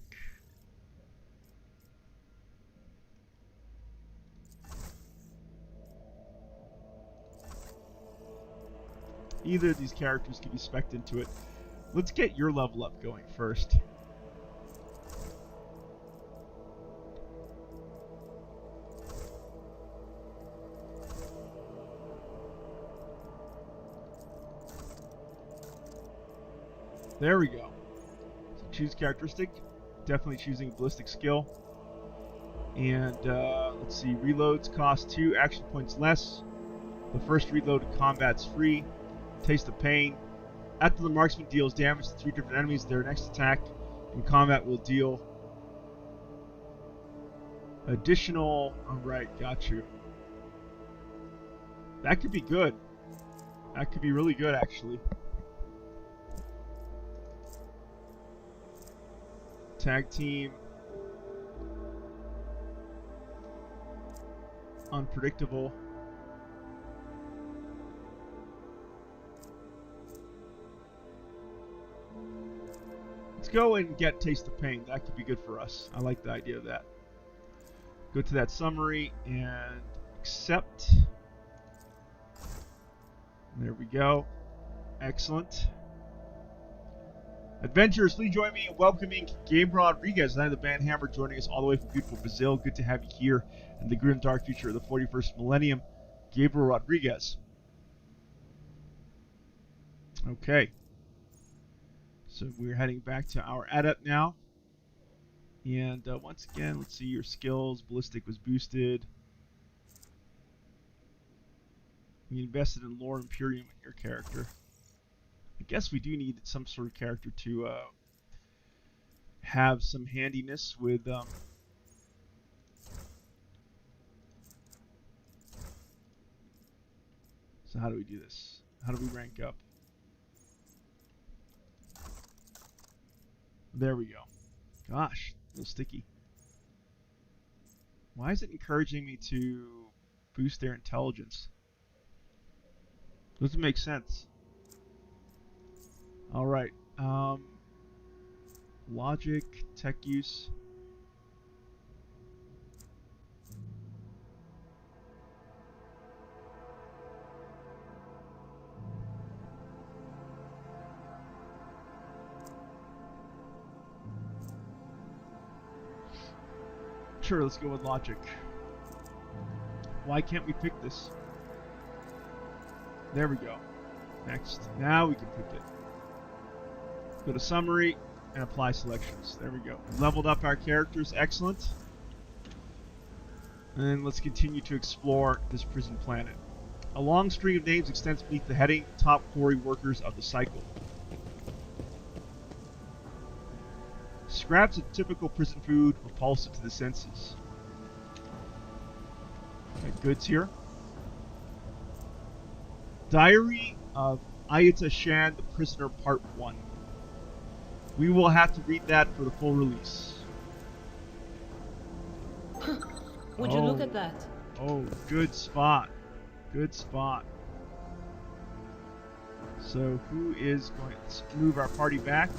Either of these characters can be spec'd into it. Let's get your level up going first. There we go. So choose characteristic. Definitely choosing ballistic skill. And let's see, reloads cost 2 action points less. The first reload in combat's free. Taste of pain. After the marksman deals damage to 3 different enemies, their next attack in combat will deal additional. Alright, got you. That could be good. That could be really good, actually. Tag team. Unpredictable. Let's go and get Taste of Pain. That could be good for us. I like the idea of that. Go to that summary and accept. There we go. Excellent. Adventurers, please join me in welcoming Gabriel Rodriguez, I'm the band Hammer, joining us all the way from beautiful Brazil. Good to have you here in the grim dark future of the 41st millennium. Gabriel Rodriguez. Okay. So we're heading back to our adept now. And once again, let's see your skills. Ballistic was boosted. We invested in lore and Imperium in your character. I guess we do need some sort of character to have some handiness with So how do we do this? How do we rank up? There we go. Gosh, a little sticky. Why is it encouraging me to boost their intelligence? Doesn't make sense. Alright, logic, tech use. Sure, let's go with logic. Why can't we pick this? There we go. Next. Now we can pick it. Go to summary and apply selections. There we go. Leveled up our characters. Excellent. And let's continue to explore this prison planet. A long string of names extends beneath the heading Top Quarry Workers of the Cycle. Scraps of typical prison food, repulsive to the senses. Got goods here. Diary of Ayata Shan, the Prisoner, Part 1. We will have to read that for the full release. Would you look at that? Oh, good spot. Good spot. So who is going to move our party back?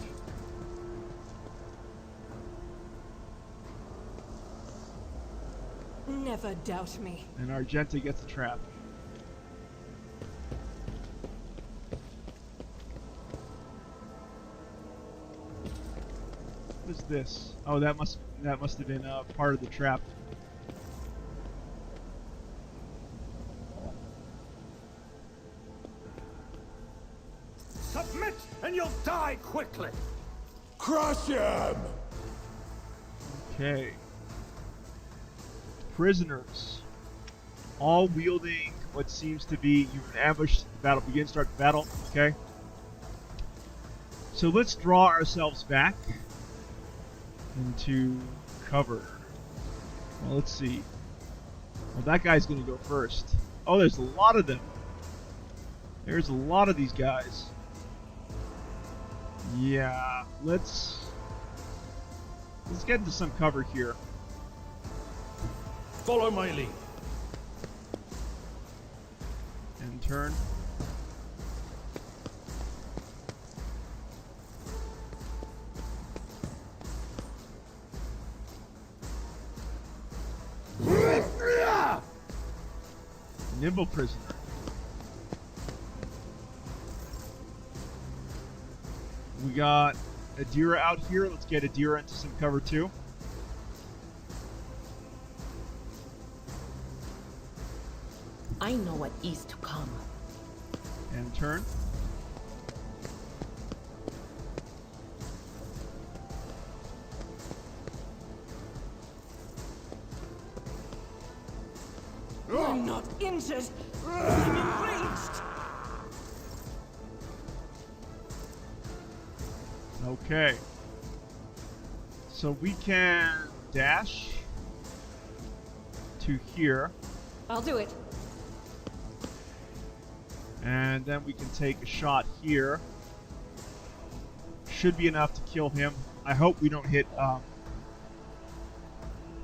Never doubt me. And Argenta gets the trap. What is this? Oh, that must have been part of the trap. Submit and you'll die quickly. Crush him! Okay. Prisoners. All wielding what seems to be you've been ambushed. The battle begins. Start the battle. Okay. So let's draw ourselves back into cover. Well, let's see. Well, that guy's going to go first. Oh, there's a lot of them. There's a lot of these guys. Yeah, let's get into some cover here. Follow my lead. And turn. Nimble prisoner. We got Adira out here. Let's get Adira into some cover too. I know what is to come. And turn. I'm not injured. I'm enraged. Okay. So we can dash to here. I'll do it. And then we can take a shot here. Should be enough to kill him. I hope we don't hit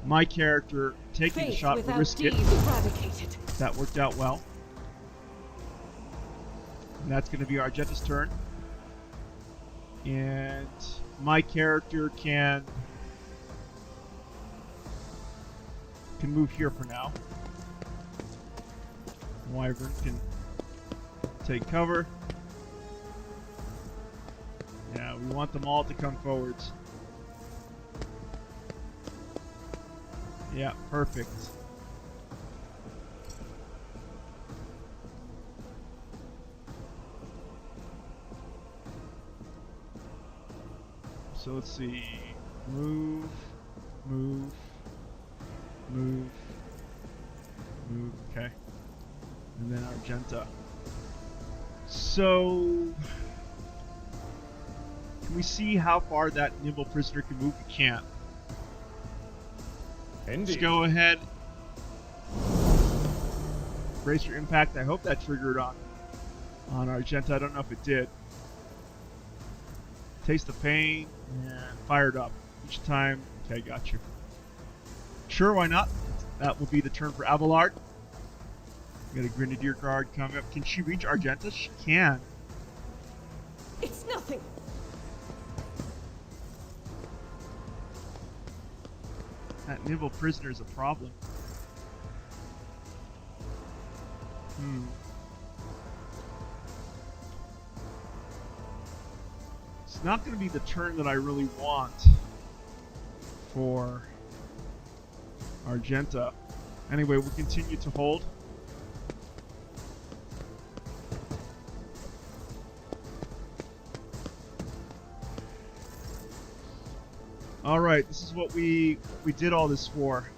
my character taking a shot will risk it. Eradicated. That worked out well. And that's going to be Argenta's turn. And my character can move here for now. Wyvern can take cover. Yeah, we want them all to come forwards. Yeah, perfect. So let's see. Move, move, move, move. Okay. And then Argenta. So, can we see how far that nimble prisoner can move? We can't. Indeed. Let's go ahead. Brace your impact. I hope that triggered on Argenta. I don't know if it did. Taste the pain and fired up each time. Okay, got you. Sure, why not? That will be the turn for Abelard. We got a Grenadier Guard coming up. Can she reach Argenta? She can. It's nothing. That nimble prisoner is a problem. It's not going to be the turn that I really want for Argenta. Anyway, we'll continue to hold. All right, this is what we did all this for.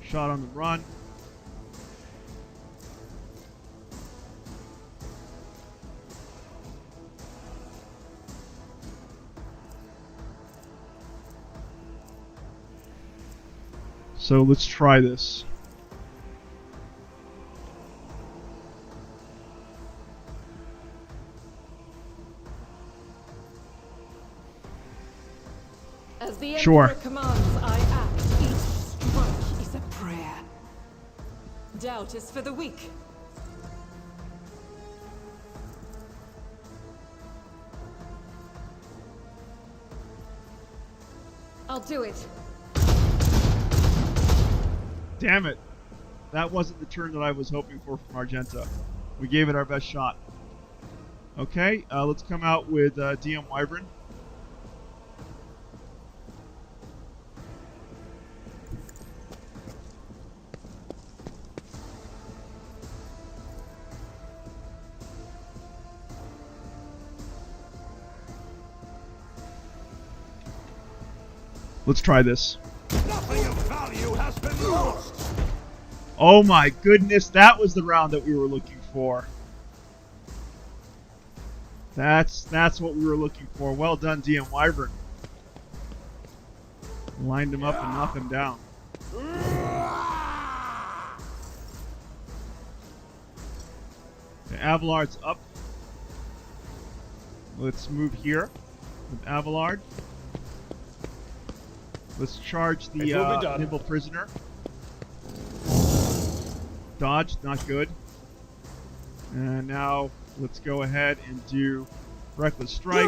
Shot on the run. So let's try this. As the Sure. Emperor commands, I act. Each stroke is a prayer. Doubt is for the weak. I'll do it. Damn it. That wasn't the turn that I was hoping for from Argenta. We gave it our best shot. Okay, let's come out with DM Wyvern. Let's try this. Nothing of value has been lost. Oh my goodness, that was the round that we were looking for. That's what we were looking for. Well done, DM Wyvern. Lined him up and knocked him down. The Abelard's up. Let's move here with Abelard. Let's charge the nimble prisoner. Dodge, not good. And now let's go ahead and do reckless strike.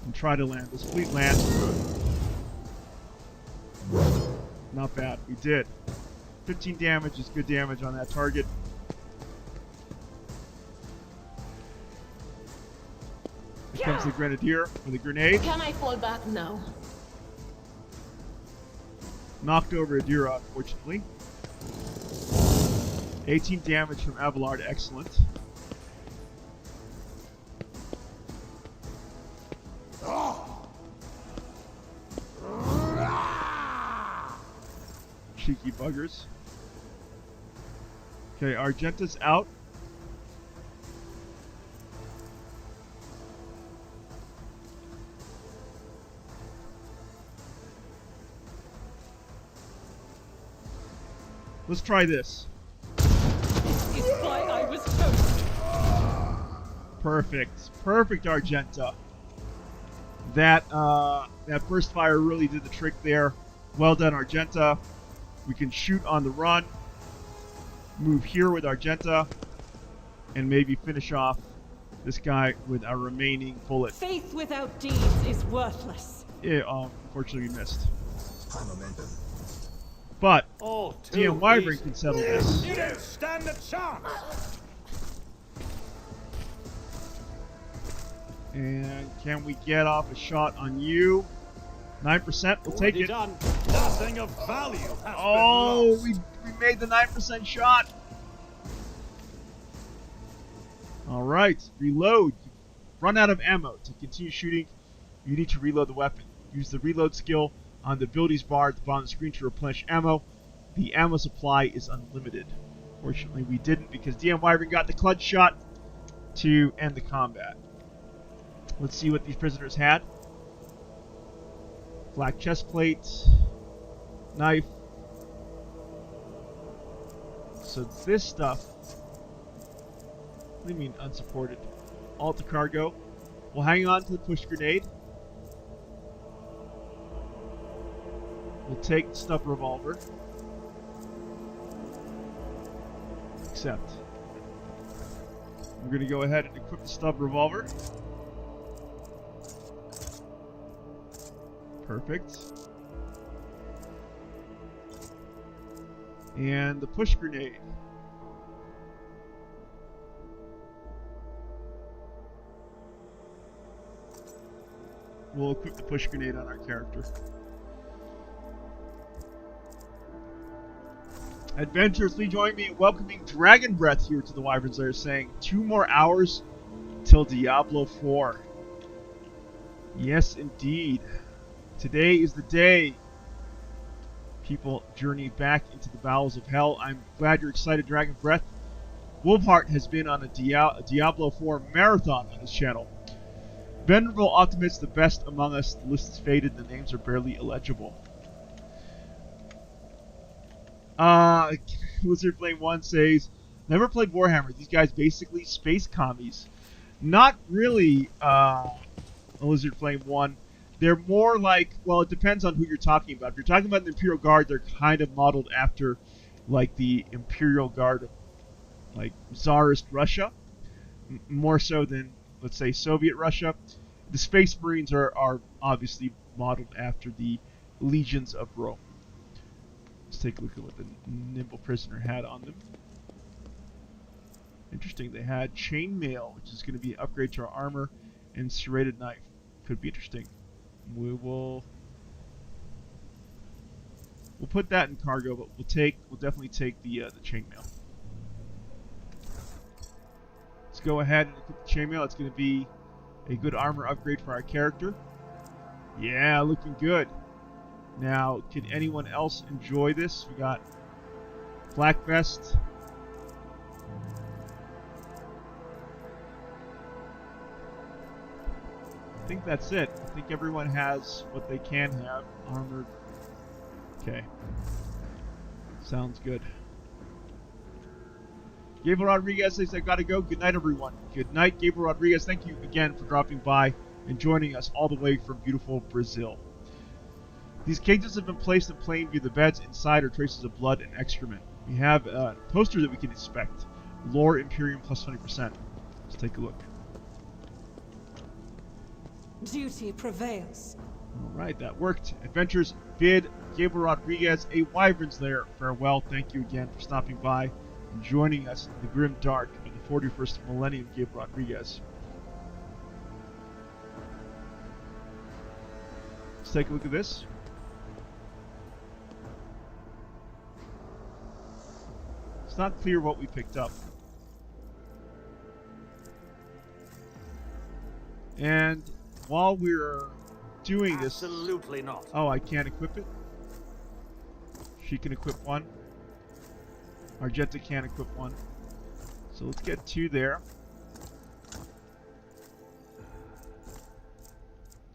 And try to land. This fleet land. Not bad. We did. 15 damage is good damage on that target. Here comes the Grenadier with a grenade. Can I fall back now? Knocked over Adira, unfortunately. 18 damage from Abelard. Excellent. Cheeky buggers. Okay, Argenta's out. Let's try this. This is why I was chosen. Perfect. Perfect, Argenta. That burst fire really did the trick there. Well done, Argenta. We can shoot on the run. Move here with Argenta. And maybe finish off this guy with our remaining bullet. Faith without deeds is worthless. Yeah, unfortunately, we missed. But All too DM Wyvern easy. can settle this. You don't stand a chance. And can we get off a shot on you? 9%, we'll take Already it. done. Nothing of value has Oh, been lost. we made the 9% shot. All right, reload. Run out of ammo. To continue shooting, you need to reload the weapon. Use the reload skill on the abilities bar at the bottom of the screen to replenish ammo. The ammo supply is unlimited. Fortunately, we didn't because DM Wyvern got the clutch shot to end the combat. Let's see what these prisoners had. Black chest plate, knife. So this stuff, what do you mean unsupported? Alt to cargo. We'll hang on to the push grenade. We'll take the stub revolver. Accept. We're going to go ahead and equip the stub revolver. Perfect. And the push grenade. We'll equip the push grenade on our character. Adventurers, please join me in welcoming Dragon Breath here to the Wyvern's Lair, saying 2 more hours till Diablo 4. Yes, indeed. Today is the day people journey back into the bowels of hell. I'm glad you're excited, Dragon Breath. Wolfheart has been on a Diablo 4 marathon on his channel. Venerable Optimist, the best among us. The list is faded. The names are barely illegible. Lizard Flame 1 says, never played Warhammer. These guys basically space commies. Not really, Lizard Flame 1. They're more like, well, it depends on who you're talking about. If you're talking about the Imperial Guard, they're kind of modeled after, like, the Imperial Guard of, like, Tsarist Russia. More so than, let's say, Soviet Russia. The Space Marines are obviously modeled after the Legions of Rome. Let's take a look at what the Nimble Prisoner had on them. Interesting, they had Chainmail, which is going to be an upgrade to our armor, and Serrated Knife. Could be interesting. We'll put that in cargo, but we'll definitely take the chainmail. Let's go ahead and equip the chainmail. It's going to be a good armor upgrade for our character. Yeah, looking good. Now, can anyone else enjoy this? We got Black Vest. I think that's it. I think everyone has what they can have. Armored. Okay. Sounds good. Gabriel Rodriguez says, I gotta go. Good night, everyone. Good night, Gabriel Rodriguez. Thank you again for dropping by and joining us all the way from beautiful Brazil. These cages have been placed in plain view. The beds inside are traces of blood and excrement. We have a poster that we can inspect. Lore Imperium plus 20%. Let's take a look. Duty prevails. Alright, that worked. Adventurers bid Gabriel Rodriguez a Wyvern's Lair farewell. Thank you again for stopping by and joining us in the grim dark of the 41st millennium, Gabriel Rodriguez. Let's take a look at this. It's not clear what we picked up. And while we're doing this... Absolutely not. Oh, I can't equip it? She can equip one. Argenta can't equip one. So let's get two there.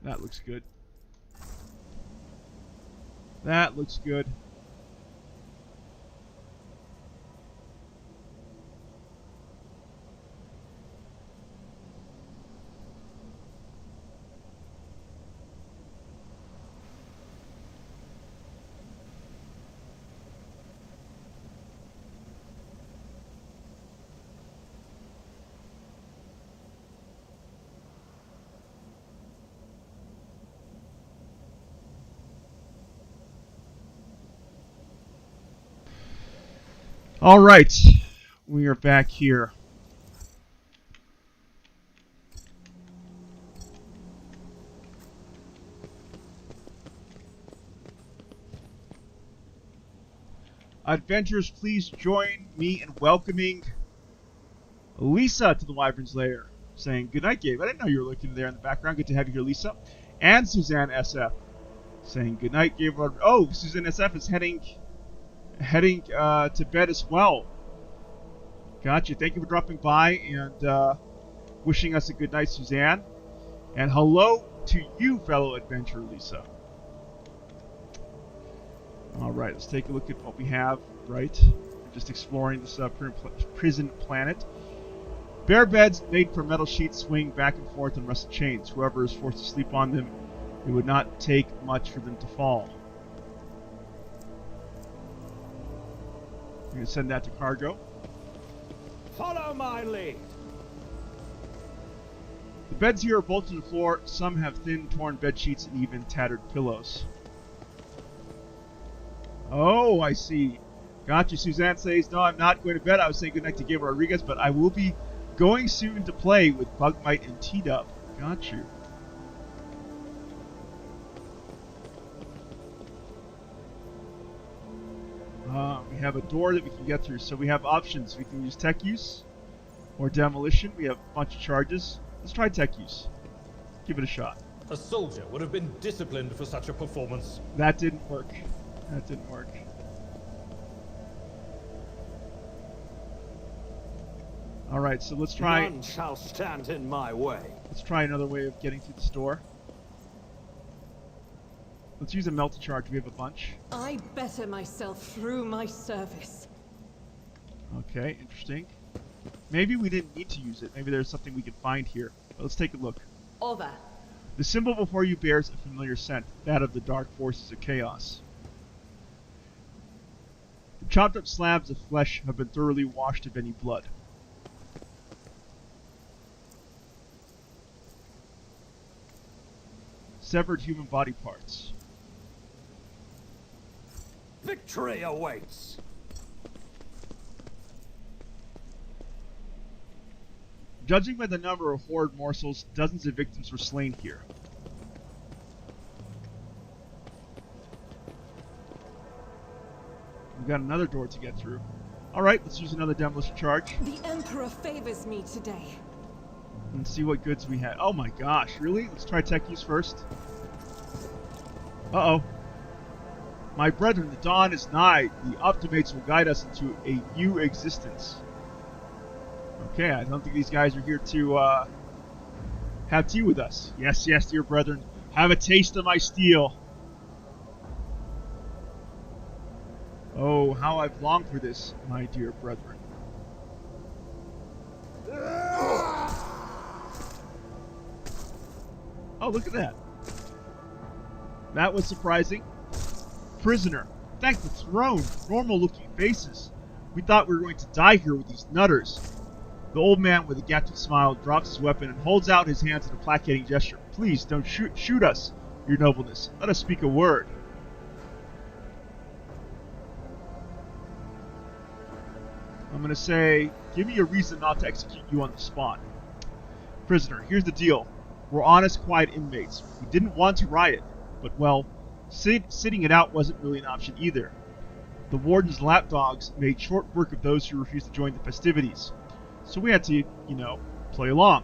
That looks good. That looks good. All right, we are back here. Adventurers, please join me in welcoming Lisa to the Wyvern's Lair. Saying goodnight, Gabe. I didn't know you were looking there in the background. Good to have you here, Lisa. And Suzanne SF. Saying goodnight, Gabe. Oh, Suzanne SF is heading to bed as well. Gotcha. Thank you for dropping by and wishing us a good night, Suzanne. And hello to you, fellow adventurer, Lisa. Alright, let's take a look at what we have, right? Just exploring this prison planet. Bare beds made from metal sheets swing back and forth on rusted chains. Whoever is forced to sleep on them, it would not take much for them to fall. We're going to send that to cargo. Follow my lead. The beds here are bolted to the floor. Some have thin, torn bed sheets and even tattered pillows. Oh, I see. Gotcha. Suzanne says, no, I'm not going to bed. I was saying goodnight to Gabriel Rodriguez, but I will be going soon to play with Bugmite and T-Dub. Got you. We have a door that we can get through, so we have options. We can use tech use or demolition. We have a bunch of charges. Let's try tech use. Give it a shot. A soldier would have been disciplined for such a performance. That didn't work. That didn't work. Alright, so let's try... None shall stand in my way. Let's try another way of getting through this door. Let's use a multi-charge. We have a bunch. I better myself through my service. Okay, interesting. Maybe we didn't need to use it. Maybe there's something we can find here. But let's take a look. Over. The symbol before you bears a familiar scent, that of the dark forces of chaos. The chopped up slabs of flesh have been thoroughly washed of any blood. Severed human body parts. Victory awaits. Judging by the number of horrid morsels, dozens of victims were slain here. We've got another door to get through. Alright, let's use another demolition charge. The Emperor favors me today. And see what goods we had. Oh my gosh, really? Let's try tech use first. Uh-oh. My brethren, the dawn is nigh. The optimates will guide us into a new existence. Okay, I don't think these guys are here to have tea with us. Yes, yes, dear brethren. Have a taste of my steel. Oh, how I've longed for this, my dear brethren. Oh, look at that. That was surprising. Prisoner. Thank the throne. Normal looking faces. We thought we were going to die here with these nutters. The old man, with a ghastly smile, drops his weapon and holds out his hands in a placating gesture. Please, don't shoot us, your nobleness. Let us speak a word. I'm going to say, give me a reason not to execute you on the spot. Prisoner, here's the deal. We're honest, quiet inmates. We didn't want to riot, but, well, sitting it out wasn't really an option either. The warden's lapdogs made short work of those who refused to join the festivities. So we had to, play along.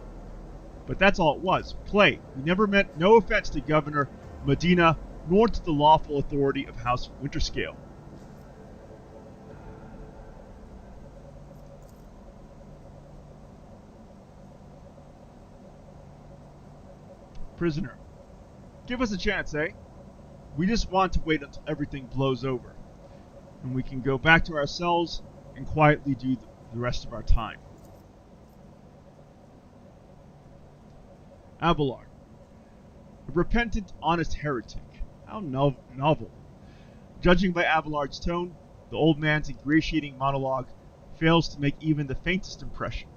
But that's all it was, play. We never meant no offense to Governor Medina, nor to the lawful authority of House Winterscale. Prisoner, give us a chance, eh? We just want to wait until everything blows over, and we can go back to our cells and quietly do the rest of our time. Abelard, a repentant, honest heretic. How novel. Judging by Abelard's tone, the old man's ingratiating monologue fails to make even the faintest impression.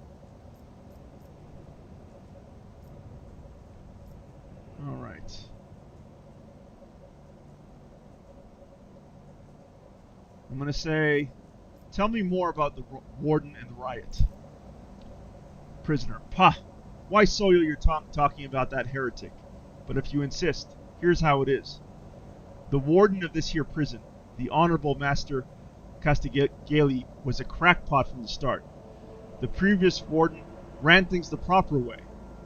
All right. I'm going to say, tell me more about the warden and the riot. Prisoner, pah! Why soil your tongue talking about that heretic? But if you insist, here's how it is. The warden of this here prison, the Honorable Master Castigali, was a crackpot from the start. The previous warden ran things the proper way.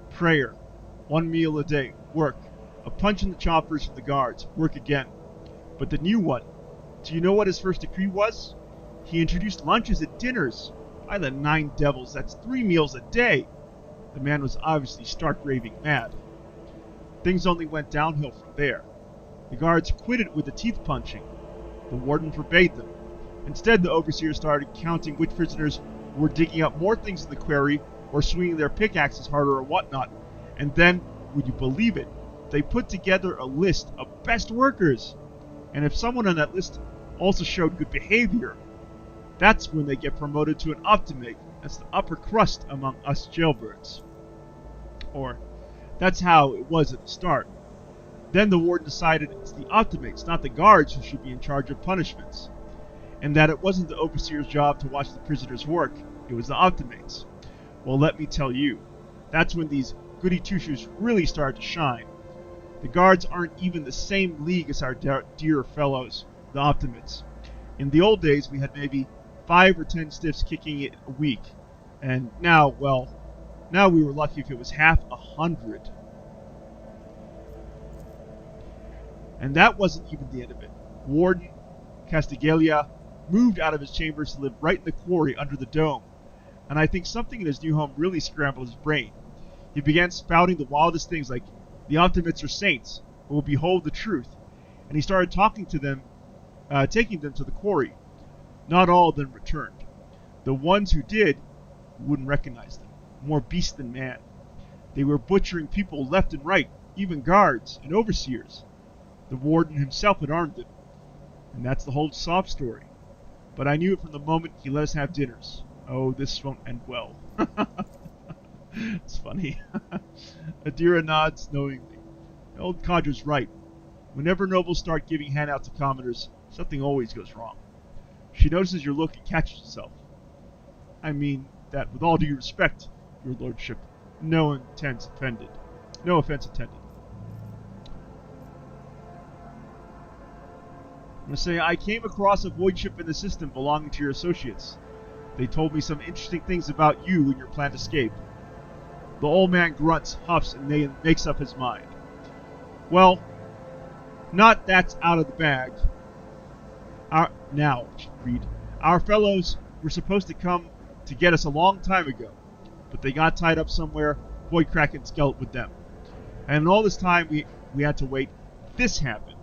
Prayer, 1 meal a day, work, a punch in the choppers for the guards, work again. But the new one, do you know what his first decree was? He introduced lunches and dinners. By the 9 devils, that's 3 meals a day. The man was obviously stark raving mad. Things only went downhill from there. The guards quitted with the teeth punching. The warden forbade them. Instead, the overseer started counting which prisoners were digging up more things in the quarry or swinging their pickaxes harder or whatnot. And then, would you believe it, they put together a list of best workers. And if someone on that list also showed good behavior, that's when they get promoted to an optimate. That's the upper crust among us jailbirds. Or, that's how it was at the start. Then the warden decided it's the optimates, not the guards, who should be in charge of punishments. And that it wasn't the overseer's job to watch the prisoners work, it was the optimates. Well, let me tell you, that's when these goody two-shoes really started to shine. The guards aren't even the same league as our dear fellows, the optimates. In the old days, we had maybe 5 or 10 stiffs kicking it a week. And now, well, now we were lucky if it was half 100. And that wasn't even the end of it. Warden Castigalia moved out of his chambers to live right in the quarry under the dome. And I think something in his new home really scrambled his brain. He began spouting the wildest things like, the optimates are saints, who will behold the truth. And he started talking to them, taking them to the quarry. Not all of them returned. The ones who did wouldn't recognize them. More beast than man. They were butchering people left and right, even guards and overseers. The warden himself had armed them. And that's the whole sob story. But I knew it from the moment he let us have dinners. Oh, this won't end well. It's funny. Adira nods knowingly. The old codger's right. Whenever nobles start giving handouts to commoners, something always goes wrong. She notices your look and catches herself. I mean that with all due respect, your lordship. No offense intended. No offense intended. I'm going to say, I came across a void ship in the system belonging to your associates. They told me some interesting things about you and your planned escape. The old man grunts, huffs, and makes up his mind. Well, not that's out of the bag. Our fellows were supposed to come to get us a long time ago, but they got tied up somewhere, Void Kraken skeleton with them. And in all this time we had to wait, this happened.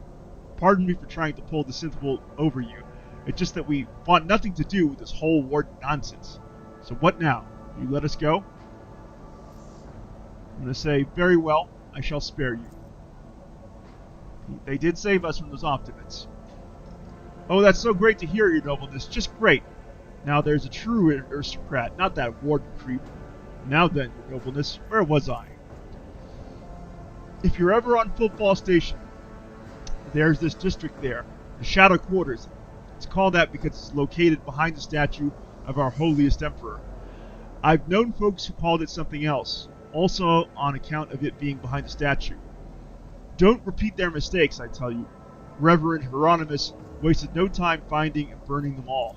Pardon me for trying to pull the synth wool over you. It's just that we want nothing to do with this whole warden nonsense. So what now? You let us go? I'm going to say, very well, I shall spare you. They did save us from those optimates. Oh, that's so great to hear, your nobleness. Just great. Now there's a true aristocrat, not that warden creep. Now then, your nobleness, where was I? If you're ever on Football Station, there's this district there, the Shadow Quarters. It's called that because it's located behind the statue of our holiest emperor. I've known folks who called it something else, also on account of it being behind the statue. Don't repeat their mistakes, I tell you. Reverend Hieronymus wasted no time finding and burning them all.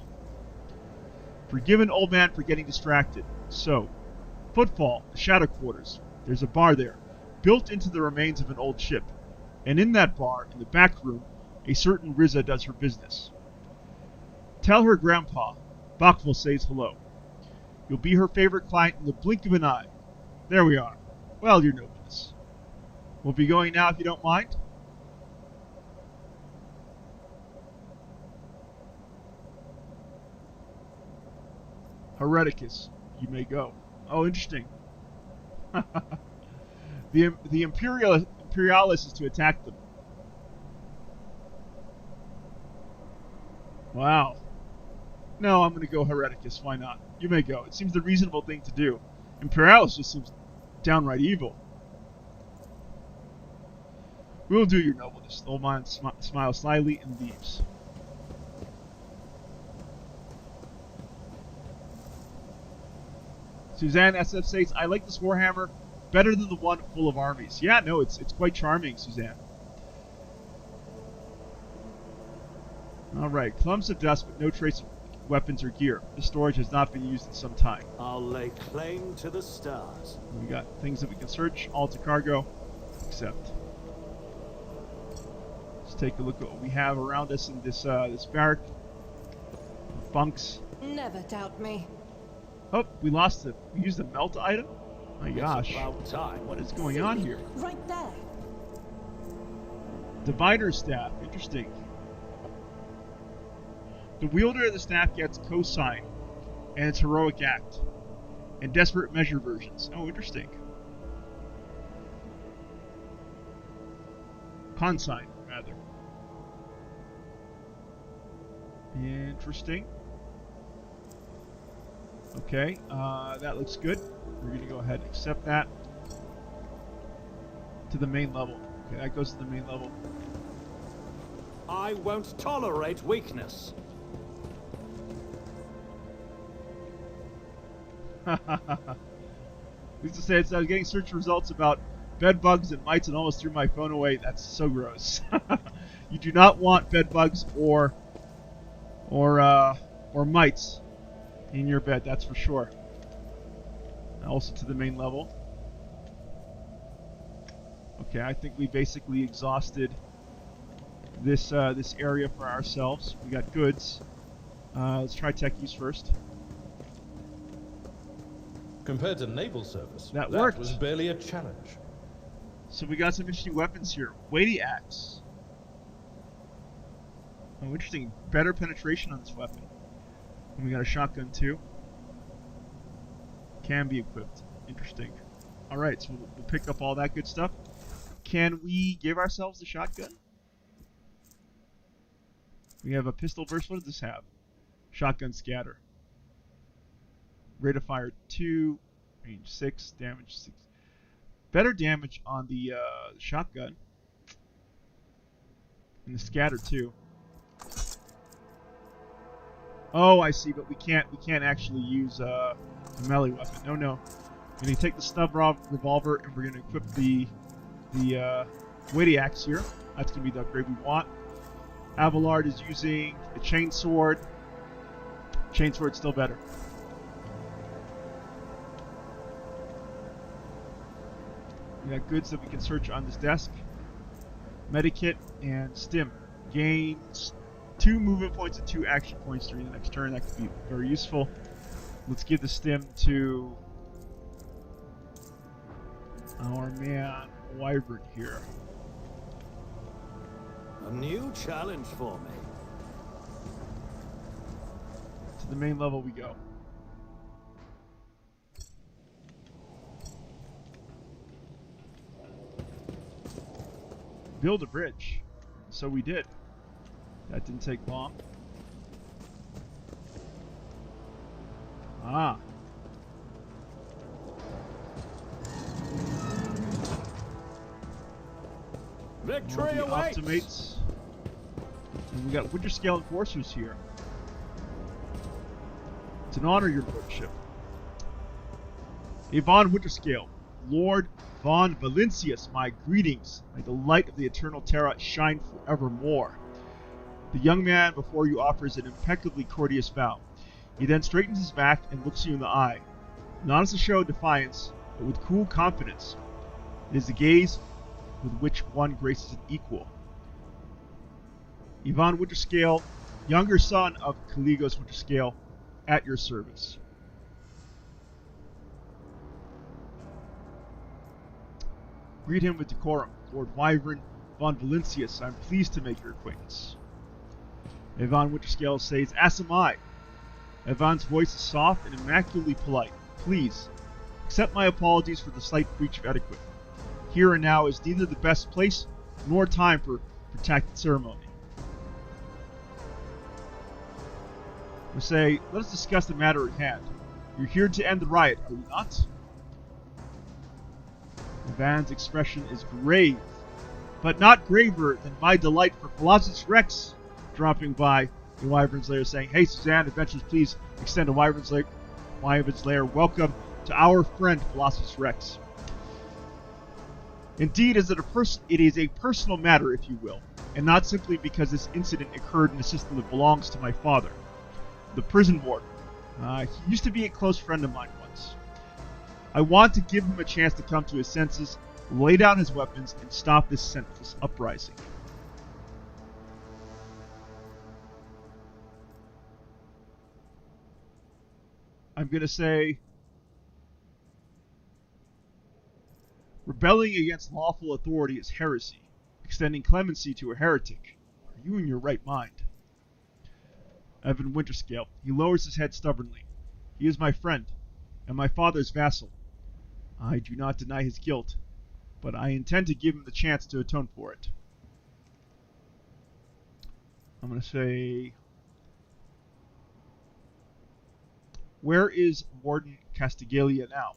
Forgive an old man for getting distracted. So, Footfall, the Shadow Quarters. There's a bar there, built into the remains of an old ship. And in that bar, in the back room, a certain Riza does her business. Tell her grandpa, Bachville says hello. You'll be her favorite client in the blink of an eye. There we are. Well, your nobleness. We'll be going now if you don't mind. Hereticus, you may go. Oh, interesting. The Imperialis is to attack them. Wow. No, I'm going to go Hereticus. Why not? You may go. It seems the reasonable thing to do. Imperialis just seems downright evil. We'll do, your nobleness. The old man smiles slyly and leaves. Suzanne SF says, I like this Warhammer better than the one full of armies. Yeah, no, it's quite charming, Suzanne. Alright, clumps of dust but no trace of weapons or gear. The storage has not been used in some time. I'll lay claim to the stars. We got things that we can search, all to cargo, except. Let's take a look at what we have around us in this this barrack. Bunks. Never doubt me. Oh, we lost it. We used a melt item? My gosh. It's about time. What is going on here? Right there. Divider's staff. Interesting. The wielder of the staff gets cosine and its heroic act and desperate measure versions. Oh, interesting. Consign, rather. Interesting. Okay, that looks good. We're going to go ahead and accept that to the main level. Okay, that goes to the main level. I won't tolerate weakness. Lisa says, I was getting search results about bed bugs and mites and almost threw my phone away. That's so gross. You do not want bed bugs or mites in your bed, that's for sure. Also to the main level. Okay, I think we basically exhausted this this area for ourselves. We got goods. Let's try tech use first. Compared to naval service, that worked. Was barely a challenge. So we got some interesting weapons here. Weighty axe. Oh, interesting. Better penetration on this weapon. And we got a shotgun too. Can be equipped. Interesting. Alright, so we'll pick up all that good stuff. Can we give ourselves the shotgun? We have a pistol burst. What does this have? Shotgun scatter. Rate of fire 2, range 6, damage 6. Better damage on the shotgun. And the scatter too. Oh, I see, but we can't actually use a melee weapon. No, no. We're gonna take the stub revolver and we're gonna equip the weighty axe here. That's gonna be the upgrade we want. Abelard is using a chainsword. Chainsword's still better. We got goods that we can search on this desk. Medikit and stim. Gains 2 movement points and 2 action points during the next turn. That could be very useful. Let's give the stim to our man Wyvern here. A new challenge for me. To the main level we go. Build a bridge. So we did. That didn't take long. Ah. Victory More of the awaits! Optimates. And we got Winter Scale Enforcers here. It's an honor, your lordship. Von Winterscale, Lord von Valencius, my greetings. May the light of the Eternal Terra shine forevermore. The young man before you offers an impeccably courteous bow. He then straightens his back and looks you in the eye, not as a show of defiance, but with cool confidence. It is the gaze with which one graces an equal. Von Winterscale, younger son of Caligos Winterscale, at your service. Greet him with decorum. Lord Wyvern von Valencius, I'm pleased to make your acquaintance. Von Winterscale says, as am I. Evan's voice is soft and immaculately polite. Please, accept my apologies for the slight breach of etiquette. Here and now is neither the best place nor time for protracted ceremony. We say, let us discuss the matter at hand. You're here to end the riot, are you not? Evan's expression is grave, but not graver than my delight for Colossus Rex dropping by the Wyvern's Lair saying, hey Suzanne, adventurers, please extend a Wyvern's Lair welcome to our friend Colossus Rex. Indeed, it is a personal matter, if you will, and not simply because this incident occurred in a system that belongs to my father, the prison warden. He used to be a close friend of mine once. I want to give him a chance to come to his senses, lay down his weapons, and stop this senseless uprising. I'm going to say, rebelling against lawful authority is heresy. Extending clemency to a heretic. Are you in your right mind? Evan Winterscale. He lowers his head stubbornly. He is my friend, and my father's vassal. I do not deny his guilt, but I intend to give him the chance to atone for it. I'm going to say, where is Warden Castigalia now?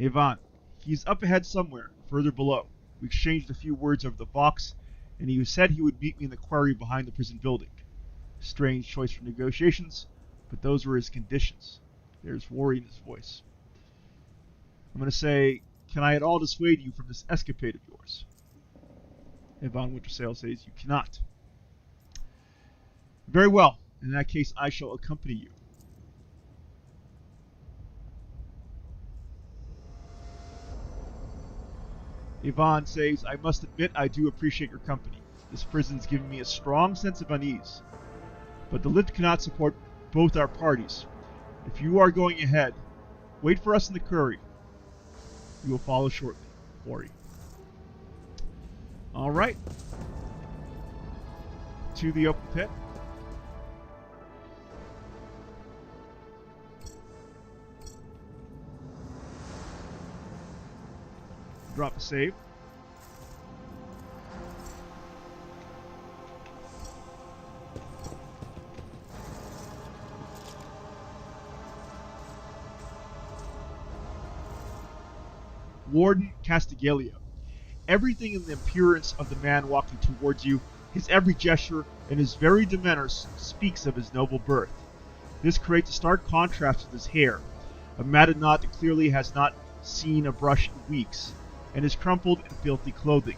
Ivan. He's up ahead somewhere, further below. We exchanged a few words over the Vox, and he said he would meet me in the quarry behind the prison building. Strange choice for negotiations, but those were his conditions. There's worry in his voice. I'm going to say, can I at all dissuade you from this escapade of yours? Von Wintersail says, you cannot. Very well. In that case, I shall accompany you. Ivan says, I must admit I do appreciate your company. This prison's given me a strong sense of unease. But the lift cannot support both our parties. If you are going ahead, wait for us in the quarry. We will follow shortly. Quarry. Alright. To the open pit. Drop a save. Warden Castigalia. Everything in the appearance of the man walking towards you, his every gesture, and his very demeanor speaks of his noble birth. This creates a stark contrast with his hair, a matted knot that clearly has not seen a brush in weeks, and his crumpled and filthy clothing.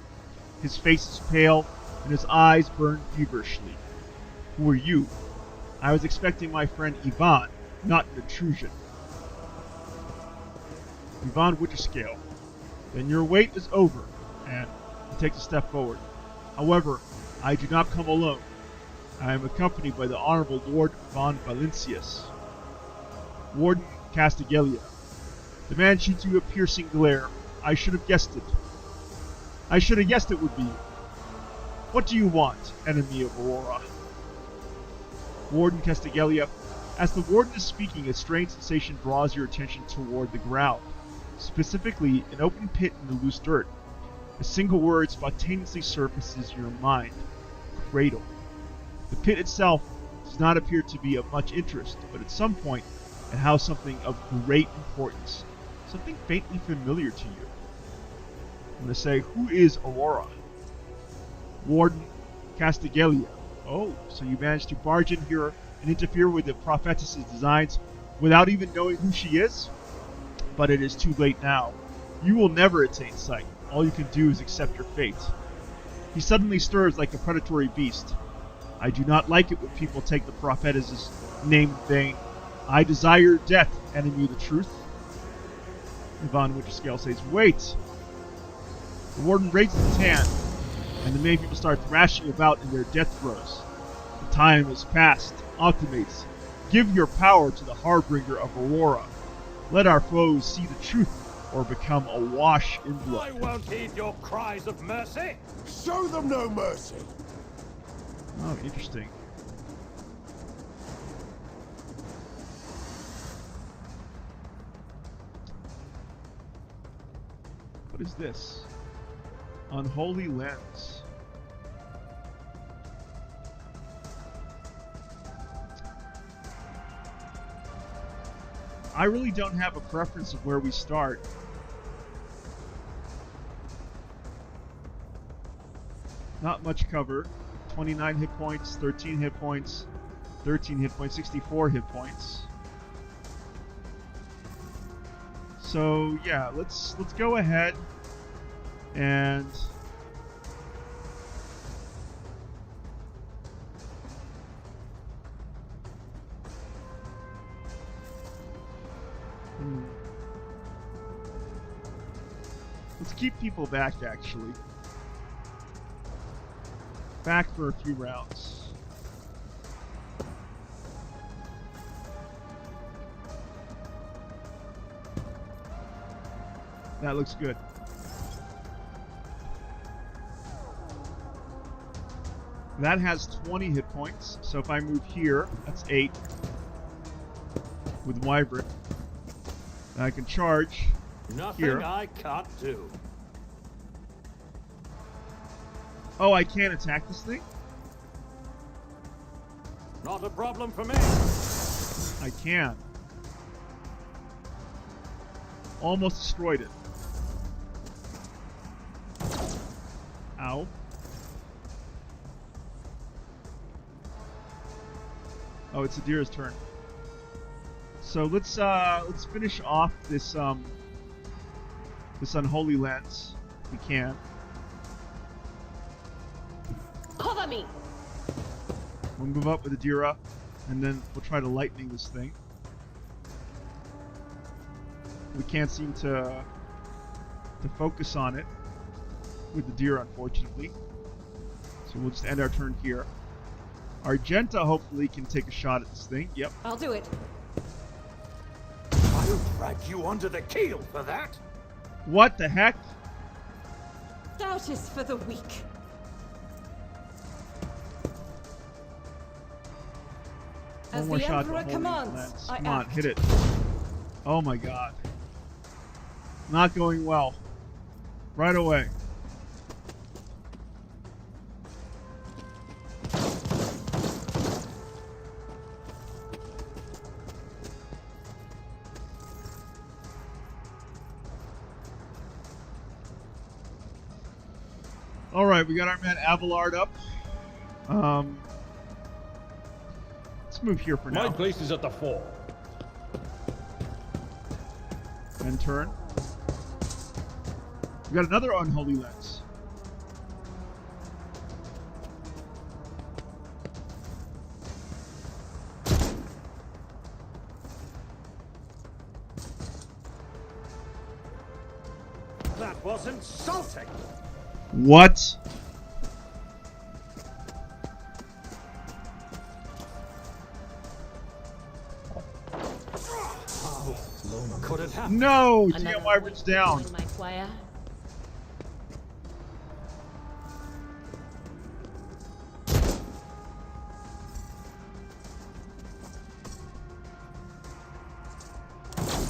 His face is pale, and his eyes burn feverishly. Who are you? I was expecting my friend Ivan, not an intrusion. Ivan Winterscale. Then your wait is over, and he takes a step forward. However, I do not come alone. I am accompanied by the Honorable Lord von Valencius. Warden Castigalia. The man shoots you a piercing glare. I should have guessed it. I should have guessed it would be you. What do you want, enemy of Aurora? Warden Castigalia. As the warden is speaking, a strange sensation draws your attention toward the ground. Specifically, an open pit in the loose dirt. A single word spontaneously surfaces your mind. Cradle. The pit itself does not appear to be of much interest, but at some point it has something of great importance, something faintly familiar to you. I'm going to say, who is Aurora? Warden Castigalia. Oh, so you managed to barge in here and interfere with the prophetess's designs without even knowing who she is? But it is too late now. You will never attain sight. All you can do is accept your fate. He suddenly stirs like a predatory beast. I do not like it when people take the prophetess's name in vain. I desire death, enemy of the truth. Yvonne Winterscale says, wait! The warden raises his hand, and the many people start thrashing about in their death throes. The time has passed. Optimates, give your power to the harbinger of Aurora. Let our foes see the truth or become awash in blood. I won't heed your cries of mercy. Show them no mercy. Oh, interesting. What is this? Unholy lens. I really don't have a preference of where we start. Not much cover. 29 hit points, 13 hit points, 13 hit points, 64 hit points. So yeah, let's go ahead and let's keep people back, actually. Back for a few rounds. That looks good. That has 20 hit points, so if I move here, that's 8 with Wyvern. And I can charge Nothing here. I can't do. Oh, I can't attack this thing? Not a problem for me. I can. Almost destroyed it. Ow. Oh, it's Adira's turn. So let's finish off this this unholy lens. We can. Cover me! We'll move up with Adira, and then we'll try to lightning this thing. We can't seem to focus on it with Adira, unfortunately. So we'll just end our turn here. Argenta hopefully can take a shot at this thing. Yep. I'll do it. I'll drag you under the keel for that. What the heck? Doubt is for the weak. One As more the shot. Emperor Holy commands, lance. I Come on, act. hit it. Oh my god. Not going well. Right away. Alright, we got our man Avalard up. Let's move here for My now. place is at the fore. And turn. We got another unholy lens. That was insulting. What? Could it happen? No! Another TM Wyvern's down. in my choir.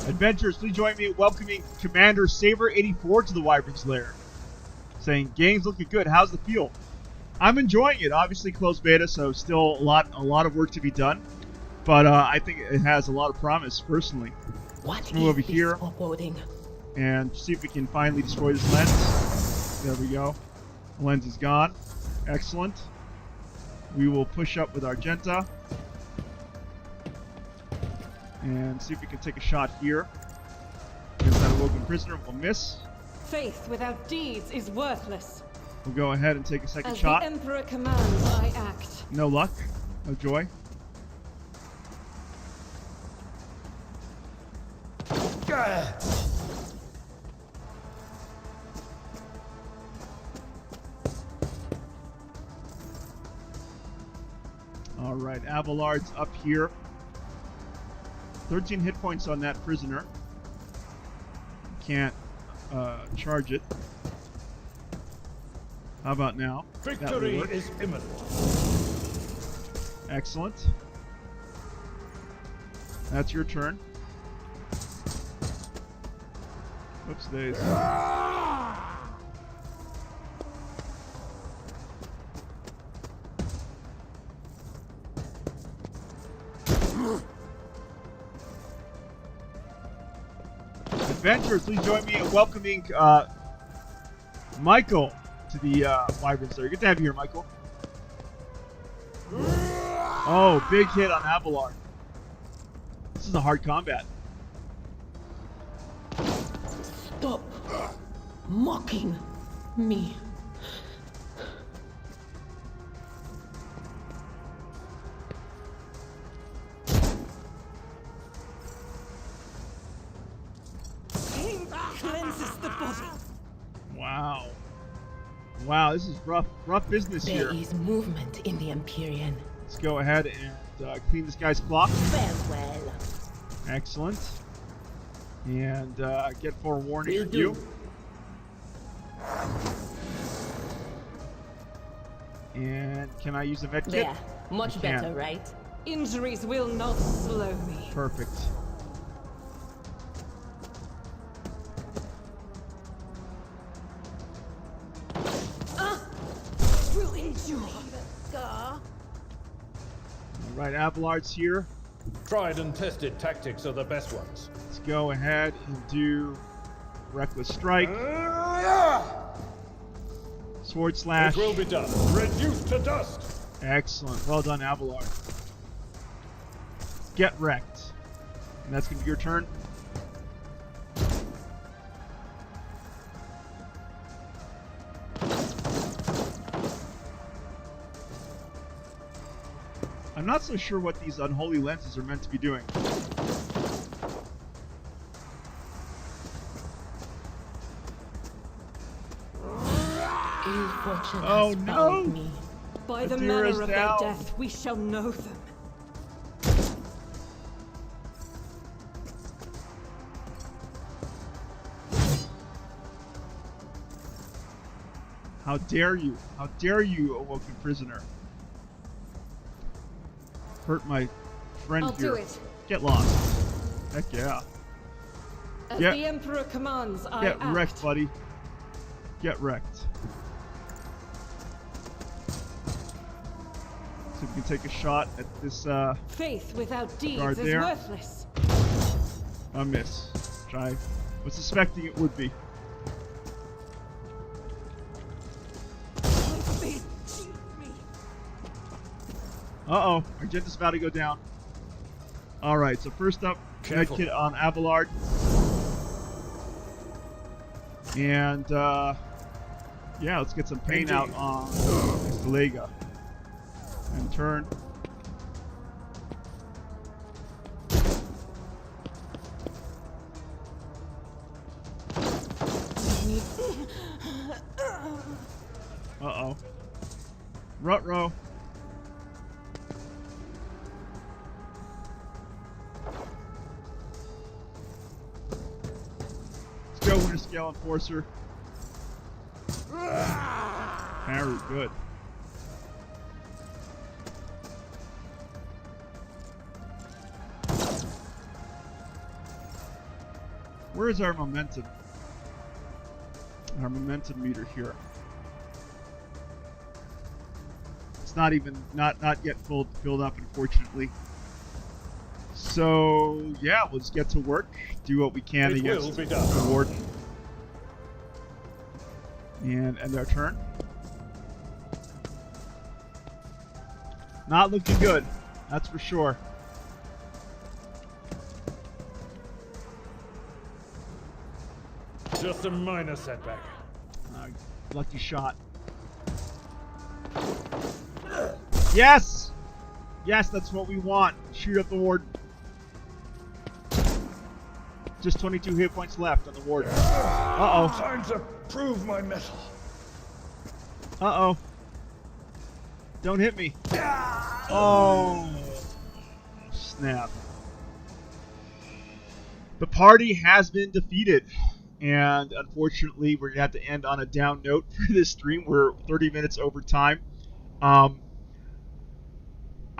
Adventurers, please join me in welcoming Commander Saber84 to the Wyvern's Lair. Saying, game's looking good, how's the feel? I'm enjoying it. Obviously, closed beta, so still a lot of work to be done. But I think it has a lot of promise, personally. Let's move over here and see if we can finally destroy this lens. There we go. The lens is gone. Excellent. We will push up with Argenta and see if we can take a shot here against that awoken prisoner. We'll miss. Faith without deeds is worthless. We'll go ahead and take a second As shot. the Emperor commands, I act. No luck. No joy. Alright, Abelard's up here. 13 hit points on that prisoner. Can't charge it. How about now? Victory is imminent. Excellent. That's your turn. Oops, days. Adventurers, please join me in welcoming Michael to the Wyverns there. Good to have you here, Michael. Oh, big hit on Abelard. This is a hard combat. Stop mocking me. Cleanses the body. Wow. Wow, this is rough business here. There is movement in the Empyrean. Let's go ahead and clean this guy's clock. Farewell. Excellent. And get forewarning Will on do. you. And can I use a med kit? There. Much You can. better, right? Injuries will not slow me. Perfect. Will endure. Alright, Abelard's here. Tried and tested tactics are the best ones. Let's go ahead and do Reckless Strike. Sword Slash. It will be done. Reduced to dust. Excellent. Well done, Abelard. Get wrecked. And that's going to be your turn. I'm not so sure what these unholy lenses are meant to be doing. Ill fortune Oh, has no. found me. By the Adira is manner of their down. death, we shall know them. How dare you? How dare you, awoken prisoner? Hurt my friend I'll here. do it. Get lost. Heck yeah. As Yeah. the Emperor commands, I Get act. wrecked, buddy. Get wrecked. So we can take a shot at this Faith without deeds Guard is there. worthless. a miss. Which I was suspecting it would be. Uh-oh, Argenta's about to go down. Alright, so first up, Careful. medkit on Abelard. And, yeah, let's get some pain out on Galega. And turn. Uh-oh. Ruh-roh. Let's go, Winter Scale Enforcer. Very good. Where is our momentum? Our momentum meter here. It's not even not yet filled up, unfortunately. So yeah, let's get to work. Do what we can It will against be done. the warden, and end our turn. Not looking good, that's for sure. Just a minor setback. Lucky shot. Yes! Yes, that's what we want. Shoot up the warden. Just 22 hit points left on the warden. Uh-oh. Time to prove my mettle. Uh-oh. Don't hit me. Oh. Snap. The party has been defeated. And unfortunately, we're going to have to end on a down note for this stream. We're 30 minutes over time.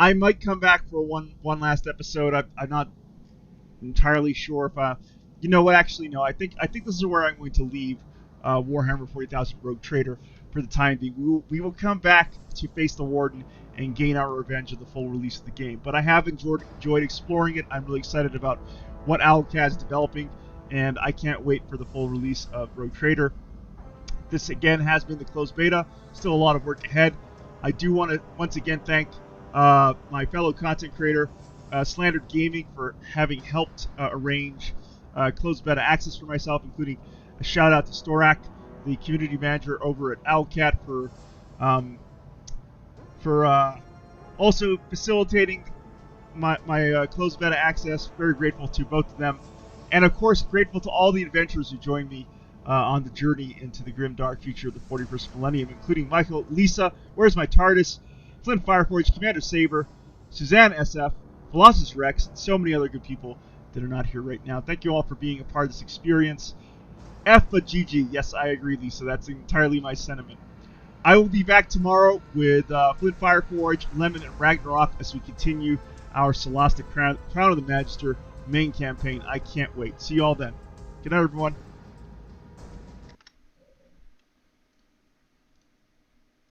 I might come back for one last episode. I'm not entirely sure if you know what? Actually, no. I think this is where I'm going to leave Warhammer 40,000 Rogue Trader for the time being. We will come back to face the Warden and gain our revenge of the full release of the game. But I have enjoyed exploring it. I'm really excited about what Owlcat is developing, and I can't wait for the full release of Rogue Trader. This again has been the closed beta. Still a lot of work ahead. I do want to once again thank my fellow content creator, Slandered Gaming, for having helped arrange closed beta access for myself, including a shout out to Starrok, the community manager over at Owlcat, for also facilitating my closed beta access. Very grateful to both of them. And of course, grateful to all the adventurers who joined me on the journey into the grim dark future of the 41st millennium, including Michael, Lisa, Where's My TARDIS, Flint Fireforge, Commander Saber, Suzanne SF, Colossus Rex, and so many other good people that are not here right now. Thank you all for being a part of this experience. F but GG. Yes, I agree, Lisa. That's entirely my sentiment. I will be back tomorrow with Flint Fireforge, Lemon, and Ragnarok as we continue our Celestic Crown of the Magister main campaign. I can't wait. See you all then. Good night, everyone.